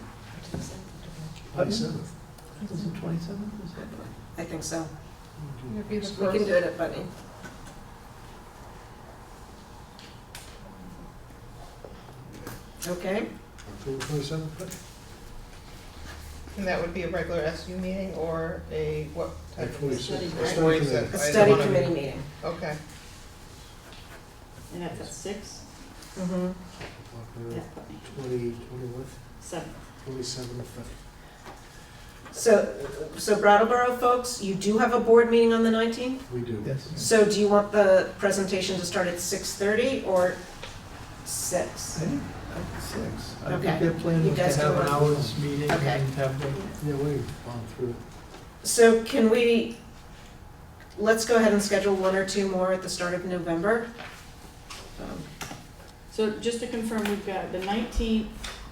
Putney? 27th. Is it 27th? Is that right? I think so. It'd be the We can first. do it at Buddy. Okay, October 27th, but And that would be a regular SU meeting or a, what type of? 46. Or Study 46. committee. a I study wanna- committee meeting. Okay. And that's at 6? Mm-hmm. Yeah, Putney. 21st, 7. 27th. So Brattleboro folks, you do have a board meeting on the 19th? We do. Yes. So do you want the presentation to start at 6:30 or 6? I think 6. I Okay. think their plan You was guys to have can an work. hour's meeting Okay. and have the, Yeah, we've gone through it. So can we, let's go ahead and schedule 1 or 2 more at the start of November? So just to confirm, we've got the 19th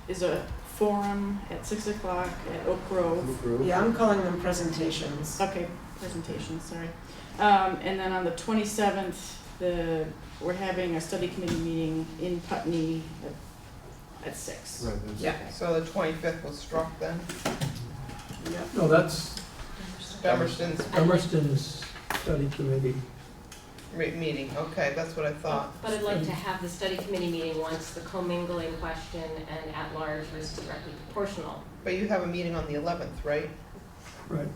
is a forum at 6 o'clock at Oak Grove. Oak Grove. Yeah, I'm calling them presentations. Okay, presentation, sorry. And then on the 27th, we're having a study committee meeting in Putney at 6. Right, that's. Yeah. So the 25th was struck then? no, that's Dummerston's Dummerston's study committee. meeting, okay, that's what I thought. But I'd like to have the study committee meeting once the commingling question and at-large versus directly proportional. But you have a meeting on the 11th, right? Right.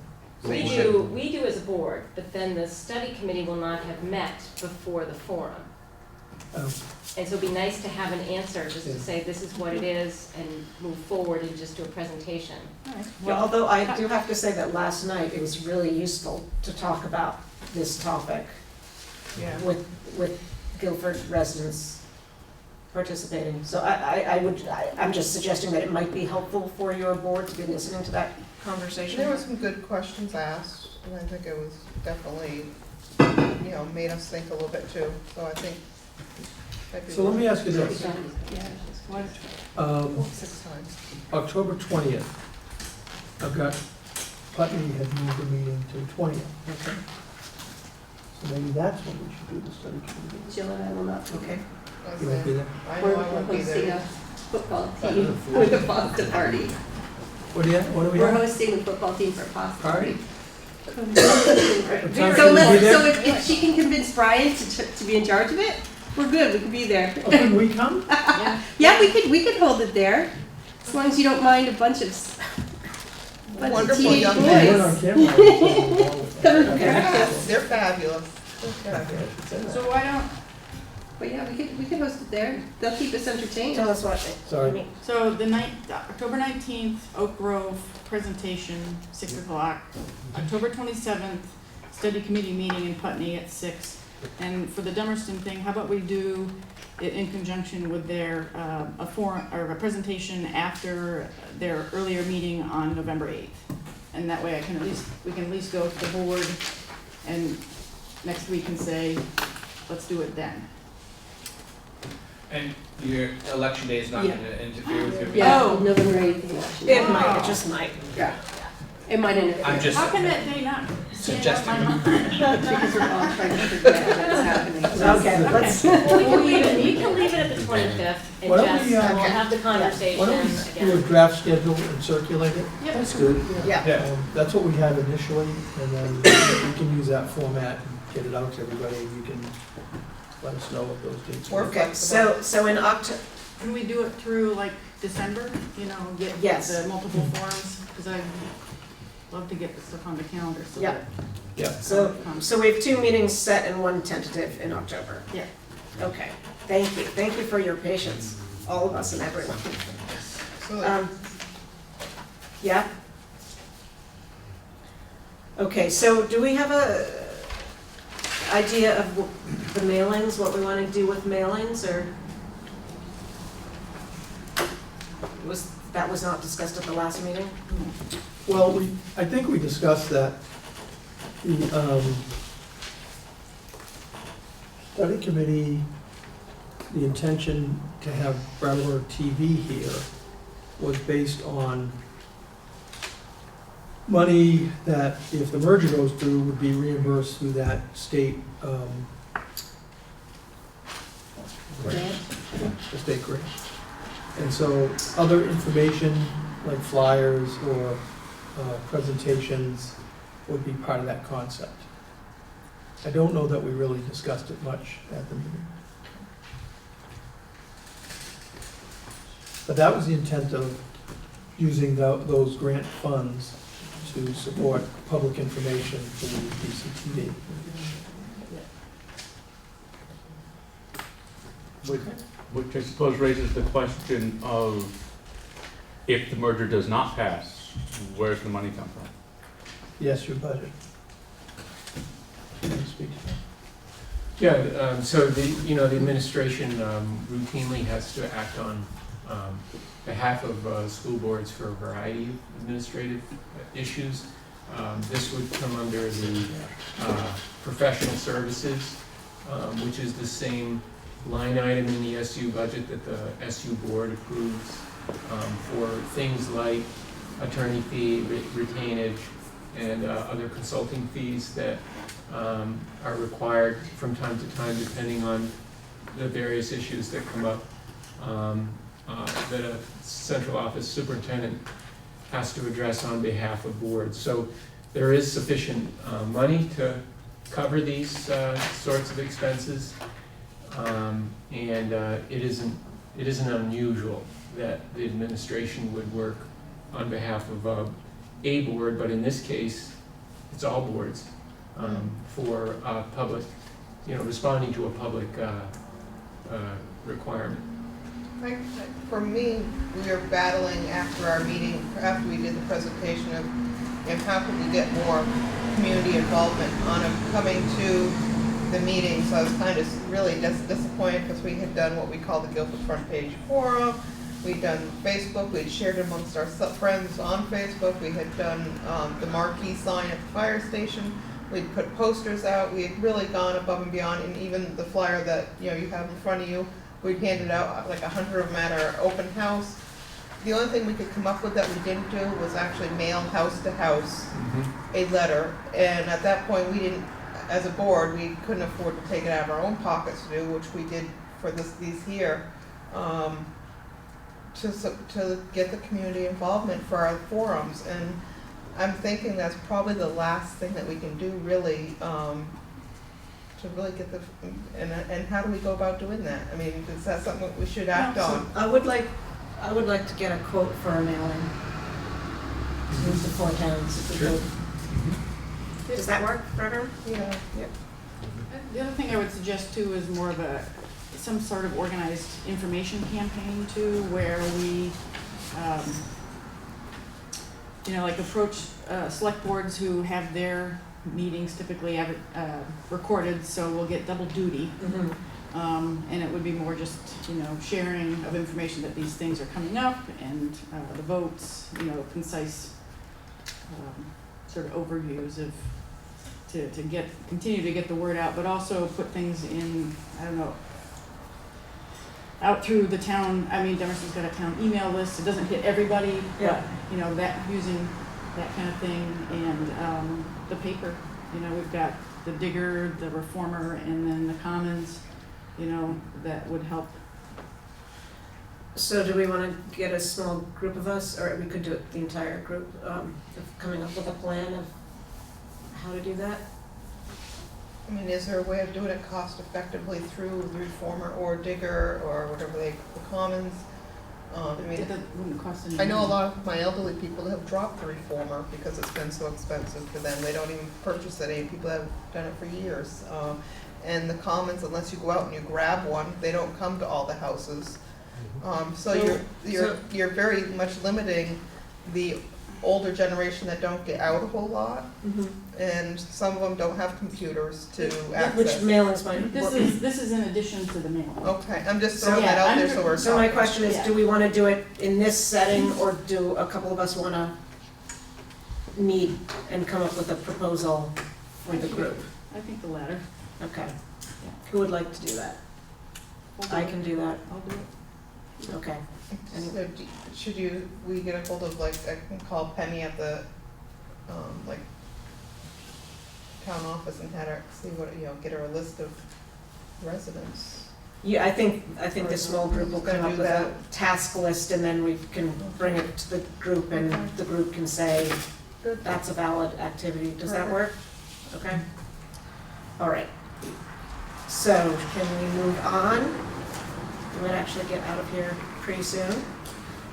So We you should- we do as a board, but then the study committee will not have met before the forum. Oh. And so it'd be nice to have an answer, just to Yeah. say this is what it is and move forward and just do a presentation. All right. Yeah, although I do have to say that last night, it was really useful to talk about this topic Yeah. with Guilford residents participating. So I'm just suggesting that it might be helpful for your board to be listening to that conversation. There were some good questions asked, and I think it was definitely, made us think a little bit too, so I think. that'd be So let me ask you worth- this. What? 6 times. October 20th, I've got Putney had moved the meeting to 20th. Okay. So maybe that's when we should do the study committee. Jill and I will not. Okay. I You won't be say- there? I We're know I won't be hosting there. a football team with a pasta party. What do we We're have? hosting the football team for a pasta Party? party. What time So should we be there? if she can convince Brian to be in charge of it, we're good, we can be there. Oh, can we come? Yeah, we could hold it there, as long as you don't mind a bunch of Wonderful teenage young boys. men. We're on camera. They're fabulous. They're fabulous. So why don't, But yeah, we could host it there, they'll keep us entertained. Tell us what. Sorry. so October 19th, Oak Grove presentation, 6 o'clock. October 27th, study committee meeting in Putney at 6. And for the Dummerston thing, how about we do it in conjunction with their, a forum, or a presentation after their earlier meeting on November 8th? And that way we can at least go to the board and next week and say, let's do it then. And your election day is not Yeah. gonna interfere with your meeting? Yeah, Oh. November 8th is election. It might, it just might. Yeah, it might interfere. I'm just How can that day not stand up my mind? Because we're all trying to figure out what's happening. Okay, let's, Well, you can leave it at the 25th and Why don't just, we, we'll have the Why conversation don't we do a again. draft schedule and circulate it? That's good. yeah. Yeah. That's what we had initially, and then we can use that format and get it out to everybody, and you can let us know what those dates We're are. Okay, so in October, Can we do it through like December, get Yes. the multiple forums? Because I love to get the stuff on the calendar so Yeah. that. Yeah. so we have 2 meetings set and 1 tentative in October. Yeah. Okay, thank you for your patience, all of us and everyone. So Yeah? Okay, so do we have a idea of the mailings, what we want to do with mailings, or? That was not discussed at the last meeting? Well, I think we discussed that the study committee, the intention to have Brattleboro TV here was based on money that, if the merger goes through, would be reimbursed through that state, the state grant. And so other information like flyers or presentations would be part of that concept. I don't know that we really discussed it much at the meeting. But that was the intent of using those grant funds to support public information for the DCTV. Which I suppose raises the question of, if the merger does not pass, where's the money come from? Yes, your budget. Can you speak to that? Yeah, so the administration routinely has to act on behalf of school boards for a variety of administrative issues. This would come under the professional services, which is the same line item in the SU budget that the SU board approves for things like attorney fee, retainage, and other consulting fees that are required from time to time, depending on the various issues that come up that a central office superintendent has to address on behalf of boards. So there is sufficient money to cover these sorts of expenses, and it isn't unusual that the administration would work on behalf of a board, but in this case, it's all boards for public, responding to a public requirement. For me, we were battling after our meeting, after we did the presentation of, how could we get more community involvement on them coming to the meeting. So I was kind of really disappointed because we had done what we call the Guilford Front Page Forum. We'd done Facebook, we'd shared amongst our friends on Facebook. We had done the marquee sign at the fire station. We'd put posters out. We had really gone above and beyond, and even the flyer that you have in front of you, we'd handed out like 100 of them at our open house. The only thing we could come up with that we didn't do was actually mail house to house a letter. And at that point, we didn't, as a board, we couldn't afford to take it out of our own pockets to do, which we did for these here, to get the community involvement for our forums. And I'm thinking that's probably the last thing that we can do, really, to really get the, and how do we go about doing that? I mean, is that something that we should act on? I would like to get a quote for a mailing. Use the 4 towns if we Sure. could. Does that work for everyone? Yeah. Yep. The other thing I would suggest too is more of some sort of organized information campaign too, where we, like approach select boards who have their meetings typically have it recorded, so we'll get double duty. And it would be more just, sharing of information that these things are coming up and the votes, concise sort of overviews of, to continue to get the word out, but also put things in, out through the town. I mean, Demerson's got a town email list. It doesn't hit everybody, Yeah. but, that using that kind of thing, and the paper. We've got the Digger, the Reformer, and then the Commons, that would help. So do we want to get a small group of us, or we could do it the entire group, of coming up with a plan of how to do that? I mean, is there a way of doing it cost effectively through the Reformer or Digger or whatever the Commons? It wouldn't cost any I know a money. lot of my elderly people have dropped the Reformer because it's been so expensive for them. They don't even purchase it. Any people have done it for years. And the Commons, unless you go out and you grab one, they don't come to all the houses. So you're very much limiting the older generation that don't get out a whole lot, and some of them don't have computers to access. Which mailings might This is in addition to the mailing. Okay, I'm just So, throwing that out there so we're So my talking. question is, do we want to do it in this setting, or do a couple of us want to meet and come up with a proposal for the group? I think the latter. Okay. Who would like to do that? We'll do I it. can do that. I'll do it. Okay. Any- So should we get a hold of, like, I can call Penny at the, like, town office and had her see what, get her a list of residents. Yeah, I think the small group will come Gonna up do with a that. task list and then we can bring it to the group and the group can say, Good. that's a valid activity. Does that work? Okay. All right. So can we move on? We might actually get out of here pretty soon.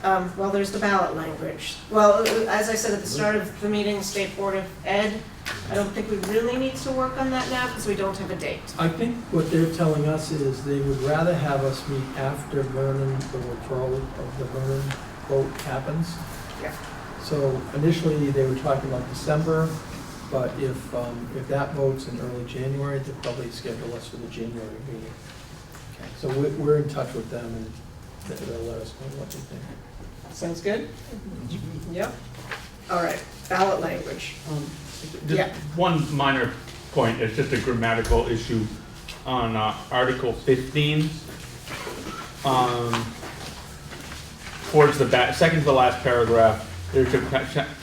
Well, there's the ballot language. Well, as I said at the start of the meeting, State Board of Ed, I don't think we really need to work on that now because we don't have a date. I think what they're telling us is they would rather have us meet after Vernon, the withdrawal of the Vernon vote happens. Yeah. So initially, they were talking about December, but if that vote's in early January, they'll probably schedule us for the January meeting. So we're in touch with them and they'll let us know what they think. Sounds good? Yep. All right, ballot language. Yeah. Just one minor point, it's just a grammatical issue on Article 15. Towards the back, second to the last paragraph, there should,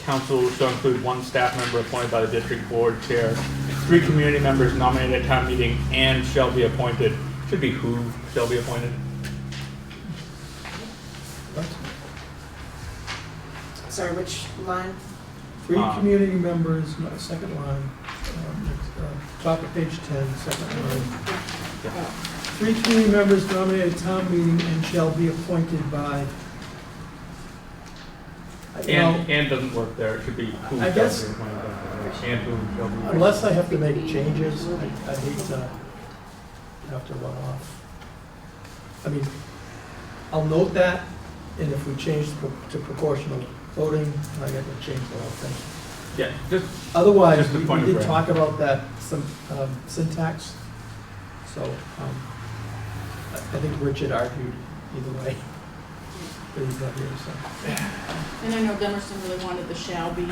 council shall include one staff member appointed by the district board chair, 3 community members nominated at town meeting and shall be appointed. Should be who shall be appointed. Sorry, which line? 3 community members, no, second line, top of page 10, second line. 3 community members nominated at town meeting and shall be appointed by. And doesn't work there, it should be who I shall guess- be appointed by, and who shall be. Unless I have to make changes, I hate to have to run off. I mean, I'll note that, and if we change to proportional voting, I got to change the whole thing. Yeah, just, Otherwise, Just a we point of did grammar. talk about that, some syntax, so I think Richard argued either way, but he's not here, so. And I know Demerson really wanted the shall be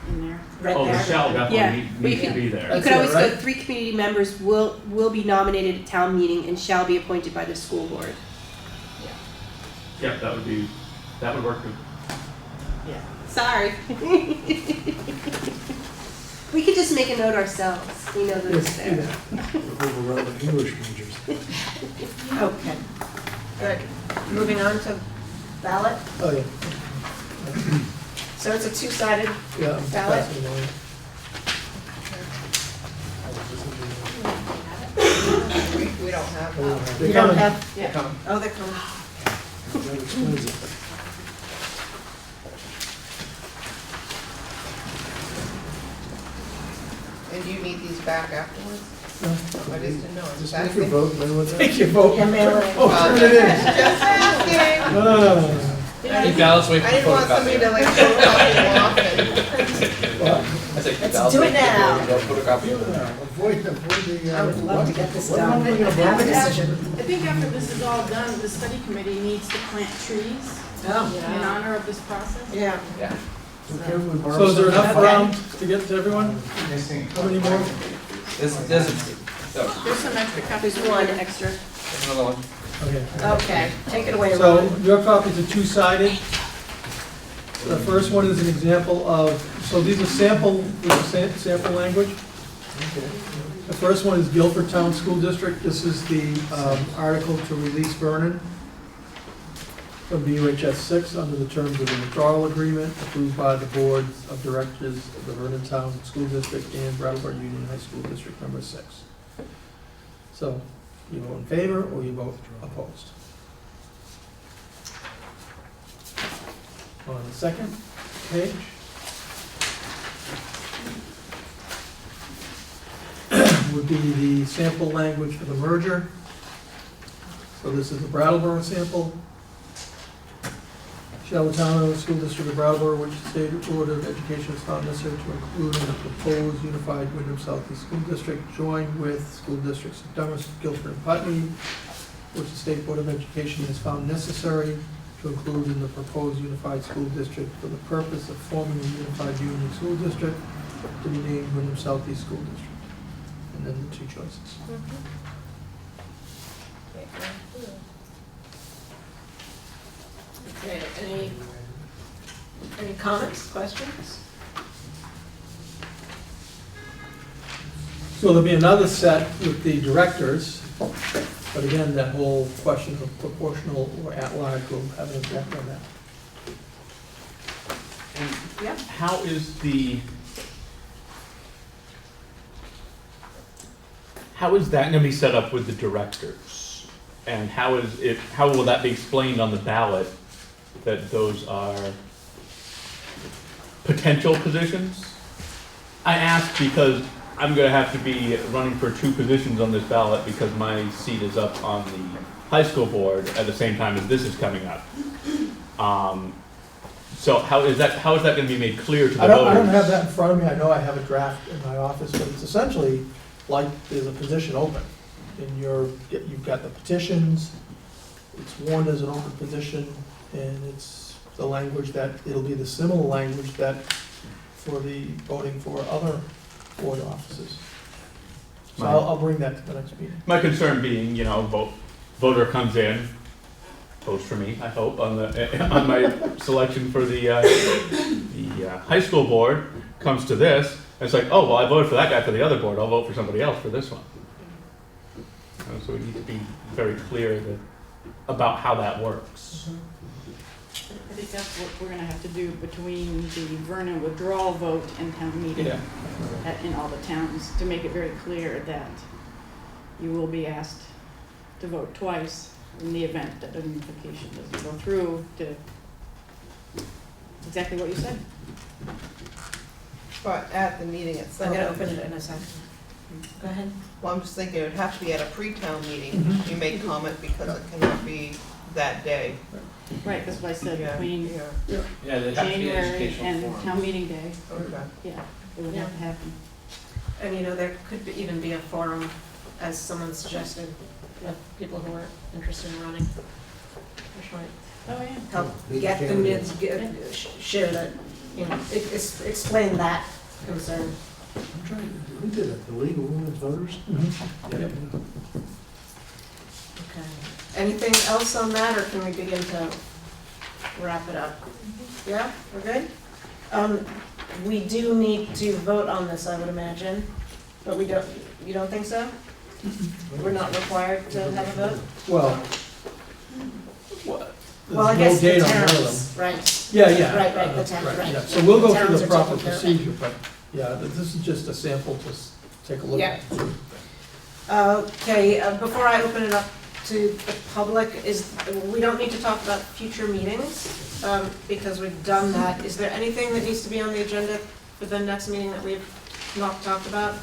in there. Right oh, the there. shall Yeah, definitely but needs you to be there. You That's could it, always go, right? 3 community members will be nominated at town meeting and shall be appointed by the school board. Yeah, that would work too. Yeah. Sorry. We could just make a note ourselves, we know that it's Yes, do there. that. Overrun the English majors. Okay. Good. Moving on to ballot. Oh, yeah. So it's a two-sided, Yeah, I'm Ballot? passing it on. We don't have. Oh, that. they're you don't coming. have, Yeah. oh, they're coming. That explains it. And do you need these back afterwards? No. I just didn't know. I was Just make your asking. vote, man, with that. Take your vote. Yeah, mail it. Oh, turn it in. Just asking. No. Keep ballots away I from didn't want somebody to photocopy. like photocopy them off and. What? I said keep Let's ballots do away it from now. photocopy. Avoid the. I would love to get this what done am I and gonna have a vote? decision. I think after this is all done, the study committee needs to plant trees Oh, in honor of this process. yeah. Yeah. Okay, we borrow So is there some- enough round to get to everyone? How many more? There's some extra copies. There's one extra. Another one. Okay. Okay, take it away, So Ron. your copies are two-sided. The first one is an example of, so these are sample language. Okay. The first one is Guilford Town School District. This is the article to release Vernon from BUHS 6 under the terms of the withdrawal agreement approved by the boards of directors of the Vernon Town School District and Brattleboro Union High School District number 6. So you vote in favor or you vote opposed. On the second page. Would be the sample language for the merger. So this is the Brattleboro sample. Shall the town of the school district of Brattleboro, which the state board of education has found necessary to include in the proposed unified Wyndham Southeast School District, join with school districts of Dummerston, Guilford, and Putney, which the state board of education has found necessary to include in the proposed unified school district for the purpose of forming a unified union school district to be named Wyndham Southeast School District. And then the two choices. Okay, any comments, questions? So there'll be another set with the directors, but again, that whole question of proportional or at-large will have an impact on that. Yep. How is that gonna be set up with the directors? And how will that be explained on the ballot that those are potential positions? I ask because I'm gonna have to be running for 2 positions on this ballot because my seat is up on the high school board at the same time as this is coming up. So how is that gonna be made clear to the voters? I don't have that in front of me. I know I have a draft in my office, but it's essentially like there's a position open. And you've got the petitions, it's warned as an open position, and it's the language it'll be the similar language that for the voting for other board offices. So I'll bring that to the next meeting. My concern being, voter comes in, votes for me, I hope, on my selection for the high school board, comes to this, and it's like, oh, well, I voted for that guy for the other board, I'll vote for somebody else for this one. So we need to be very clear about how that works. I think that's what we're gonna have to do between the Vernon withdrawal vote and town meeting in all the towns, to make it very clear that you will be asked to vote twice in the event that a unification doesn't go through, to exactly what you said. But at the meeting itself. I'm gonna open it in a second. Go ahead. Well, I'm just thinking it would have to be at a pre-town meeting. You make comment because it cannot be that day. Right, that's what I said, Yeah, between yeah. Yeah, there'd have to be an January educational and forum. town meeting day, Okay. yeah, it would have to happen. And there could even be a forum, as someone suggested, with people who are interested in running. Which might Oh, yeah. help Meet get them candidates. to share that, explain that concern. I'm trying, who did it? The League of Women Voters? Yep. Okay. Anything else on that, or can we begin to wrap it up? Yeah, we're good? We do need to vote on this, I would imagine, but you don't think so? We're not required to have a vote? Well, Well, I there's guess no the date on one of them. towns, right. Yeah. Right, the town, right. Yeah. So we'll go The through towns the are proper taking care of it. procedure, but yeah, this is just a sample to take a look at. Okay, before I open it up to the public, we don't need to talk about future meetings, because we've done that. Is there anything that needs to be on the agenda for the next meeting that we've not talked about?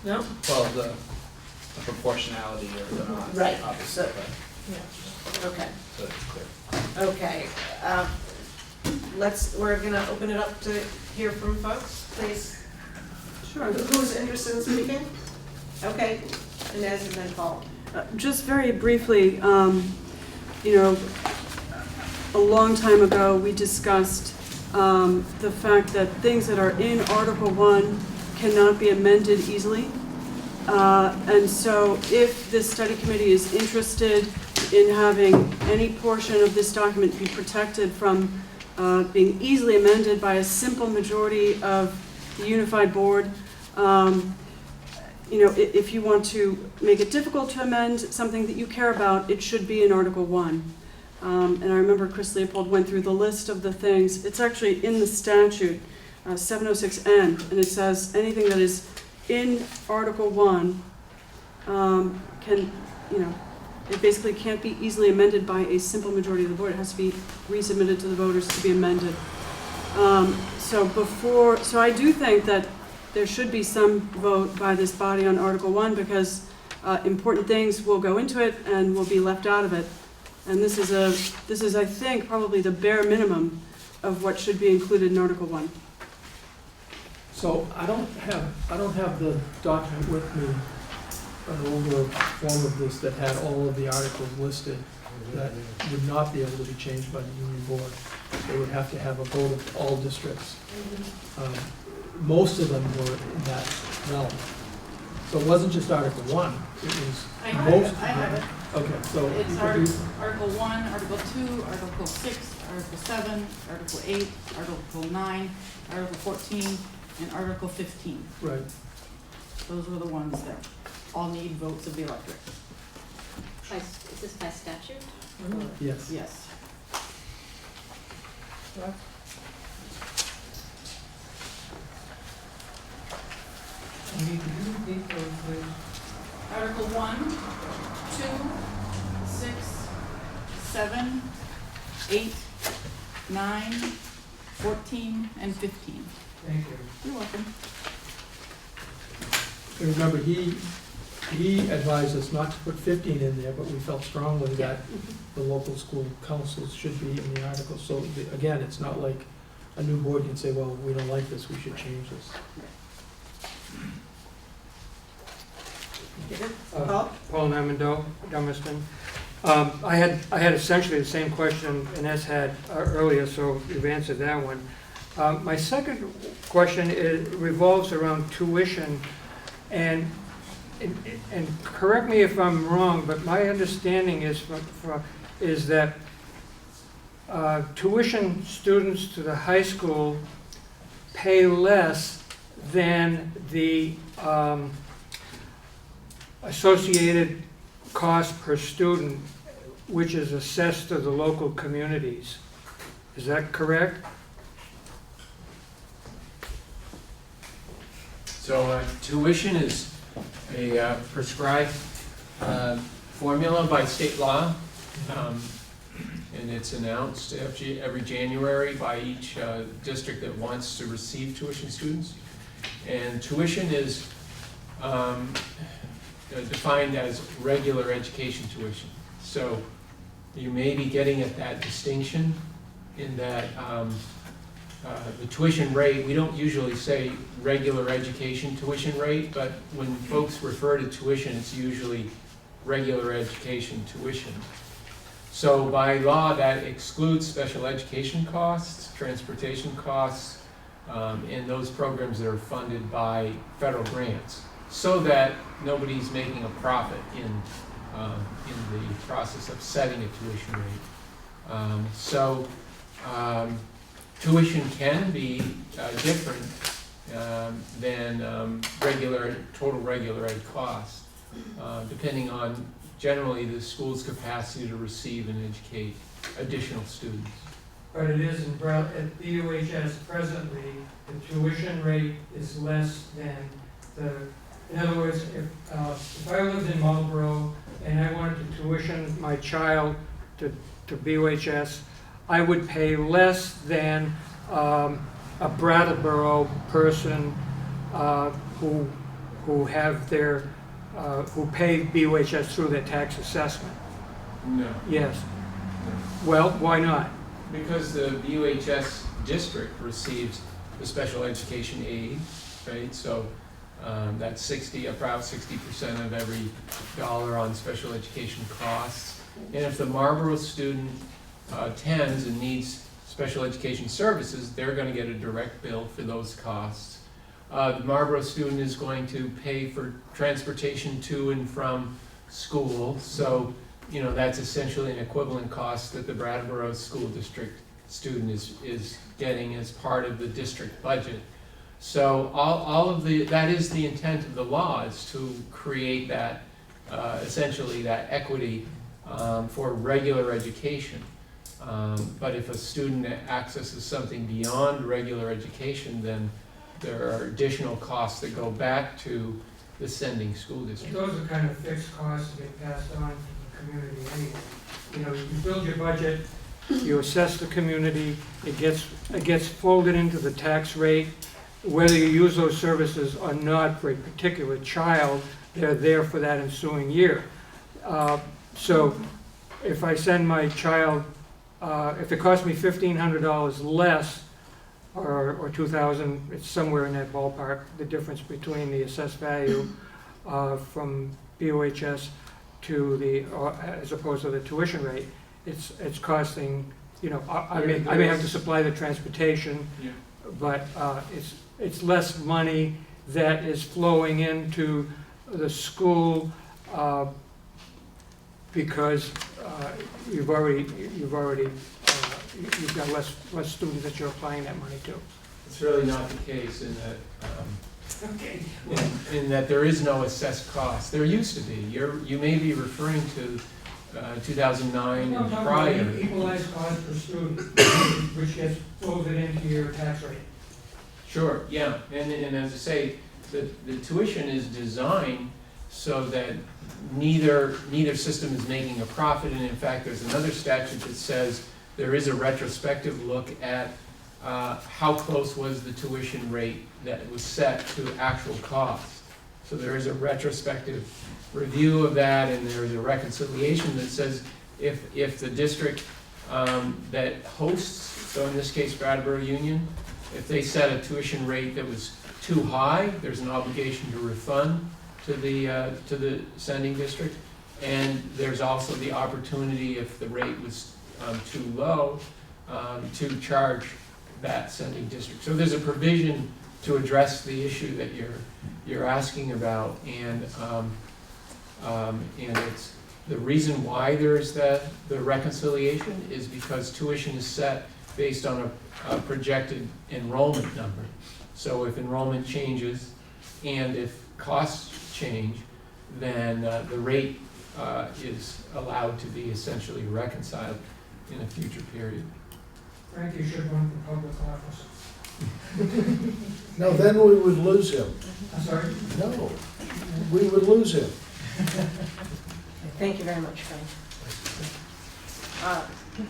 No? Well, the proportionality or the not, Right, obviously, so- but, Okay, so it's clear. okay. We're gonna open it up to hear from folks, please. Sure. Who's interested in speaking? Okay, Inez and then Paul. Just very briefly, a long time ago, we discussed the fact that things that are in Article 1 cannot be amended easily. And so if this study committee is interested in having any portion of this document be protected from being easily amended by a simple majority of the unified board, if you want to make it difficult to amend something that you care about, it should be in Article 1. And I remember Chris Leopold went through the list of the things. It's actually in the statute, 706N, and it says anything that is in Article 1 it basically can't be easily amended by a simple majority of the board. It has to be resubmitted to the voters to be amended. So I do think that there should be some vote by this body on Article 1 because important things will go into it and will be left out of it. And this is I think probably the bare minimum of what should be included in Article 1. So I don't have the document with me, an older form of this that had all of the articles listed that would not be able to be changed by the union board. They would have to have a vote of all districts. Most of them were in that realm. So it wasn't just Article 1, it was I most of have them. it. Okay, so. It's you could do- Article 1, Article 2, Article 6, Article 7, Article 8, Article 9, Article 14, and Article 15. Right, Those were the ones that all need votes of the electorate. Is this by statute? yes. Yes. Amy, could you repeat those, please? Article 1, 2, 6, 7, 8, 9, 14, and 15. Thank you. You're welcome. And remember, he advised us not to put 15 in there, but we felt strongly that the local school councils should be in the article. So again, it's not like a new board can say, well, we don't like this, we should change this. Paul? Paul Namendo, Dummerston. I had essentially the same question Ines had earlier, so you've answered that one. My second question revolves around tuition, and correct me if I'm wrong, but my understanding is that tuition students to the high school pay less than the associated cost per student, which is assessed to the local communities. Is that correct? So tuition is a prescribed formula by state law, and it's announced every January by each district that wants to receive tuition students. And tuition is defined as regular education tuition. So you may be getting at that distinction in that the tuition rate, we don't usually say regular education tuition rate, but when folks refer to tuition, it's usually regular education tuition. So by law, that excludes special education costs, transportation costs, and those programs that are funded by federal grants, so that nobody's making a profit in the process of setting a tuition rate. Tuition can be different than total regular ed costs, depending on generally the school's capacity to receive and educate additional students. But it is at BUHS presently, the tuition rate is less than in other words, if I lived in Marlboro and I wanted to tuition my child to BUHS, I would pay less than a Brattleboro person who have their who pay BUHS through their tax assessment. No. Yes. No. Well, why not? Because the BUHS district receives the special education aid, right? So that's about 60% of every dollar on special education costs. And if the Marlboro student attends and needs special education services, they're going to get a direct bill for those costs. The Marlboro student is going to pay for transportation to and from school, so that's essentially an equivalent cost that the Brattleboro School District student is getting as part of the district budget. So that is the intent of the law, is to create that essentially that equity for regular education. But if a student accesses something beyond regular education, then there are additional costs that go back to the sending school district. Those are kind of fixed costs that get passed on to the community anyway. You build your budget, you assess the community, it gets folded into the tax rate. Whether you use those services or not for a particular child, they're there for that ensuing year. So if I send my child, if it costs me $1,500 less, or $2,000, it's somewhere in that ballpark, the difference between the assessed value from BUHS to as opposed to the tuition rate, it's costing, I may have to supply the transportation, Yeah. but it's less money that is flowing into the school because you've got less students that you're applying that money to? It's really not the case in that, Okay. in that there is no assessed cost. There used to be. You may be referring to 2009 and prior. Equalized cost per student, which gets folded into your tax rate. Sure, yeah, and as I say, the tuition is designed so that neither system is making a profit, and in fact, there's another statute that says there is a retrospective look at how close was the tuition rate that was set to actual cost. So there is a retrospective review of that, and there is a reconciliation that says if the district that hosts, so in this case Brattleboro Union, if they set a tuition rate that was too high, there's an obligation to refund to the sending district. And there's also the opportunity, if the rate was too low, to charge that sending district. So there's a provision to address the issue that you're asking about, and it's the reason why there's the reconciliation is because tuition is set based on a projected enrollment number. So if enrollment changes and if costs change, then the rate is allowed to be essentially reconciled in a future period. Frank, you should run for public office. No, then we would lose him. I'm sorry? No, we would lose him. Thank you very much, Frank.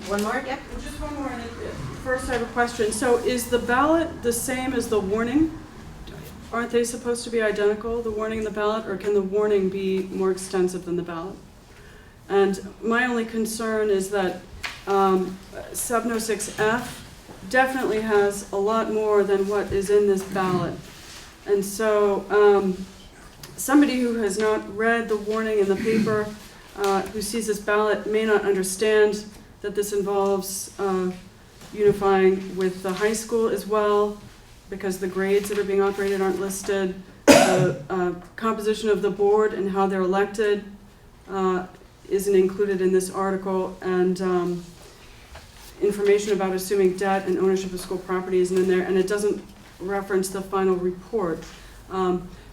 One more, yeah? Just one more. First, I have a question. So is the ballot the same as the warning? Aren't they supposed to be identical, the warning and the ballot, or can the warning be more extensive than the ballot? And my only concern is that 706F definitely has a lot more than what is in this ballot. And so somebody who has not read the warning in the paper, who sees this ballot, may not understand that this involves unifying with the high school as well, because the grades that are being operated aren't listed. The composition of the board and how they're elected isn't included in this article, and information about assuming debt and ownership of school property isn't in there, and it doesn't reference the final report.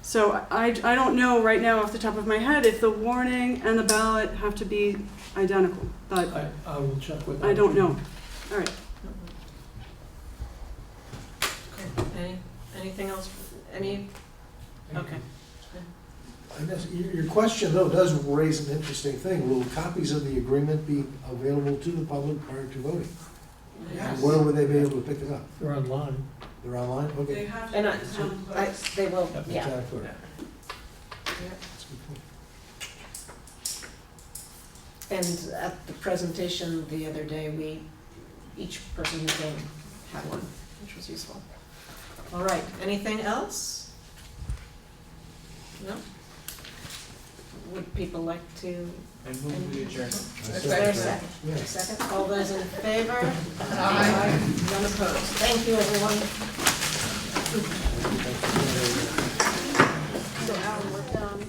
So I don't know right now off the top of my head if the warning and the ballot have to be identical, but I will check with. I don't know. All right. Anything else? Okay. I guess your question, though, does raise an interesting thing. Will copies of the agreement be available to the public prior to voting? Yes. Where would they be able to pick it up? They're online. They're online? They Okay. have to. And they will, Yep. yeah. Exactly. Yeah. That's a good point. And at the presentation the other day, each person who came had one, which was useful. All right, anything else? No? Would people like to? I move the adjournment. Is there a second? Yeah. A second? All those in favor? Aye. None opposed. Thank you, everyone. So Alan, we're done.